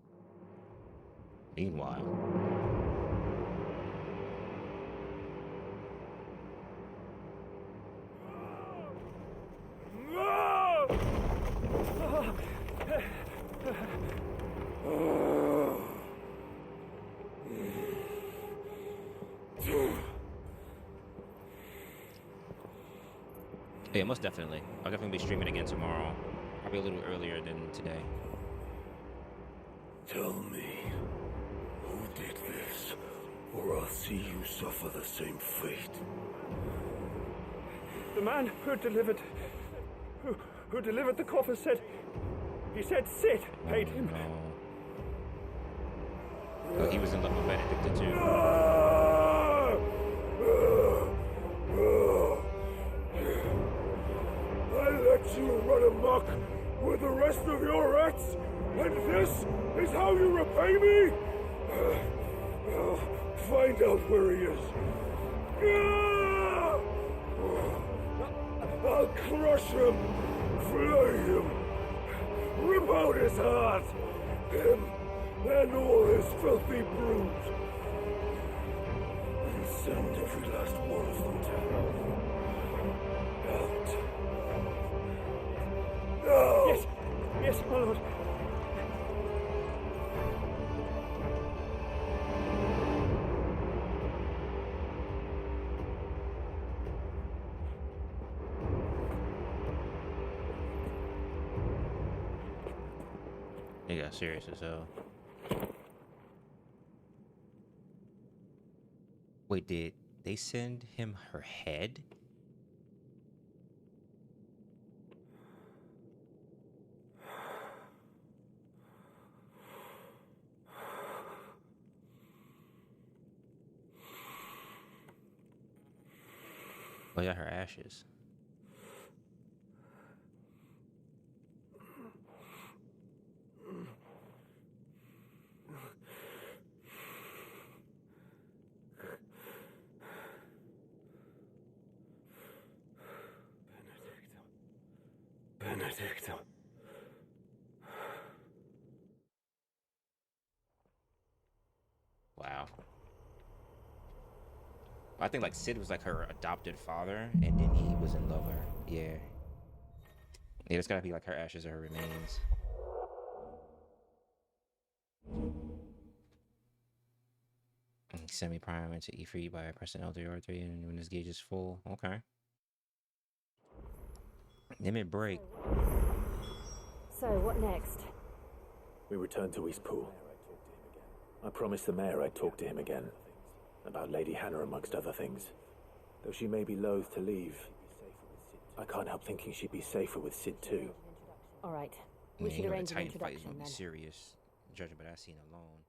Meanwhile. Yeah, most definitely. I'll definitely be streaming again tomorrow. Probably a little earlier than today. Tell me, who did this, or I'll see you suffer the same fate. The man who delivered the coffin said, he said Sid paid him. Oh, he was in love with Benedicta too. I let you run amok with the rest of your rats, and this is how you repay me? I'll find out where he is. I'll crush him, flay him, rip out his heart, him and all his filthy brood, and send every last one of them to hell. Out. No! Yes, yes, my lord. They got serious as hell. Wait, did they send him her head? Oh yeah, her ashes. Benedicta. Wow. I think like Sid was like her adopted father, and then he was in love with her. Yeah. Yeah, it's gotta be like her ashes or her remains. Semi-prime into Ifrit by pressing LDR3 and when this gauge is full. Okay. Limit break. So, what next? We return to Eastpool. I promised the mayor I'd talk to him again. About Lady Hannah amongst other things. Though she may be loath to leave, I can't help thinking she'd be safer with Sid too. All right. We should arrange an introduction Fight is gonna then. be serious, judging by that scene alone.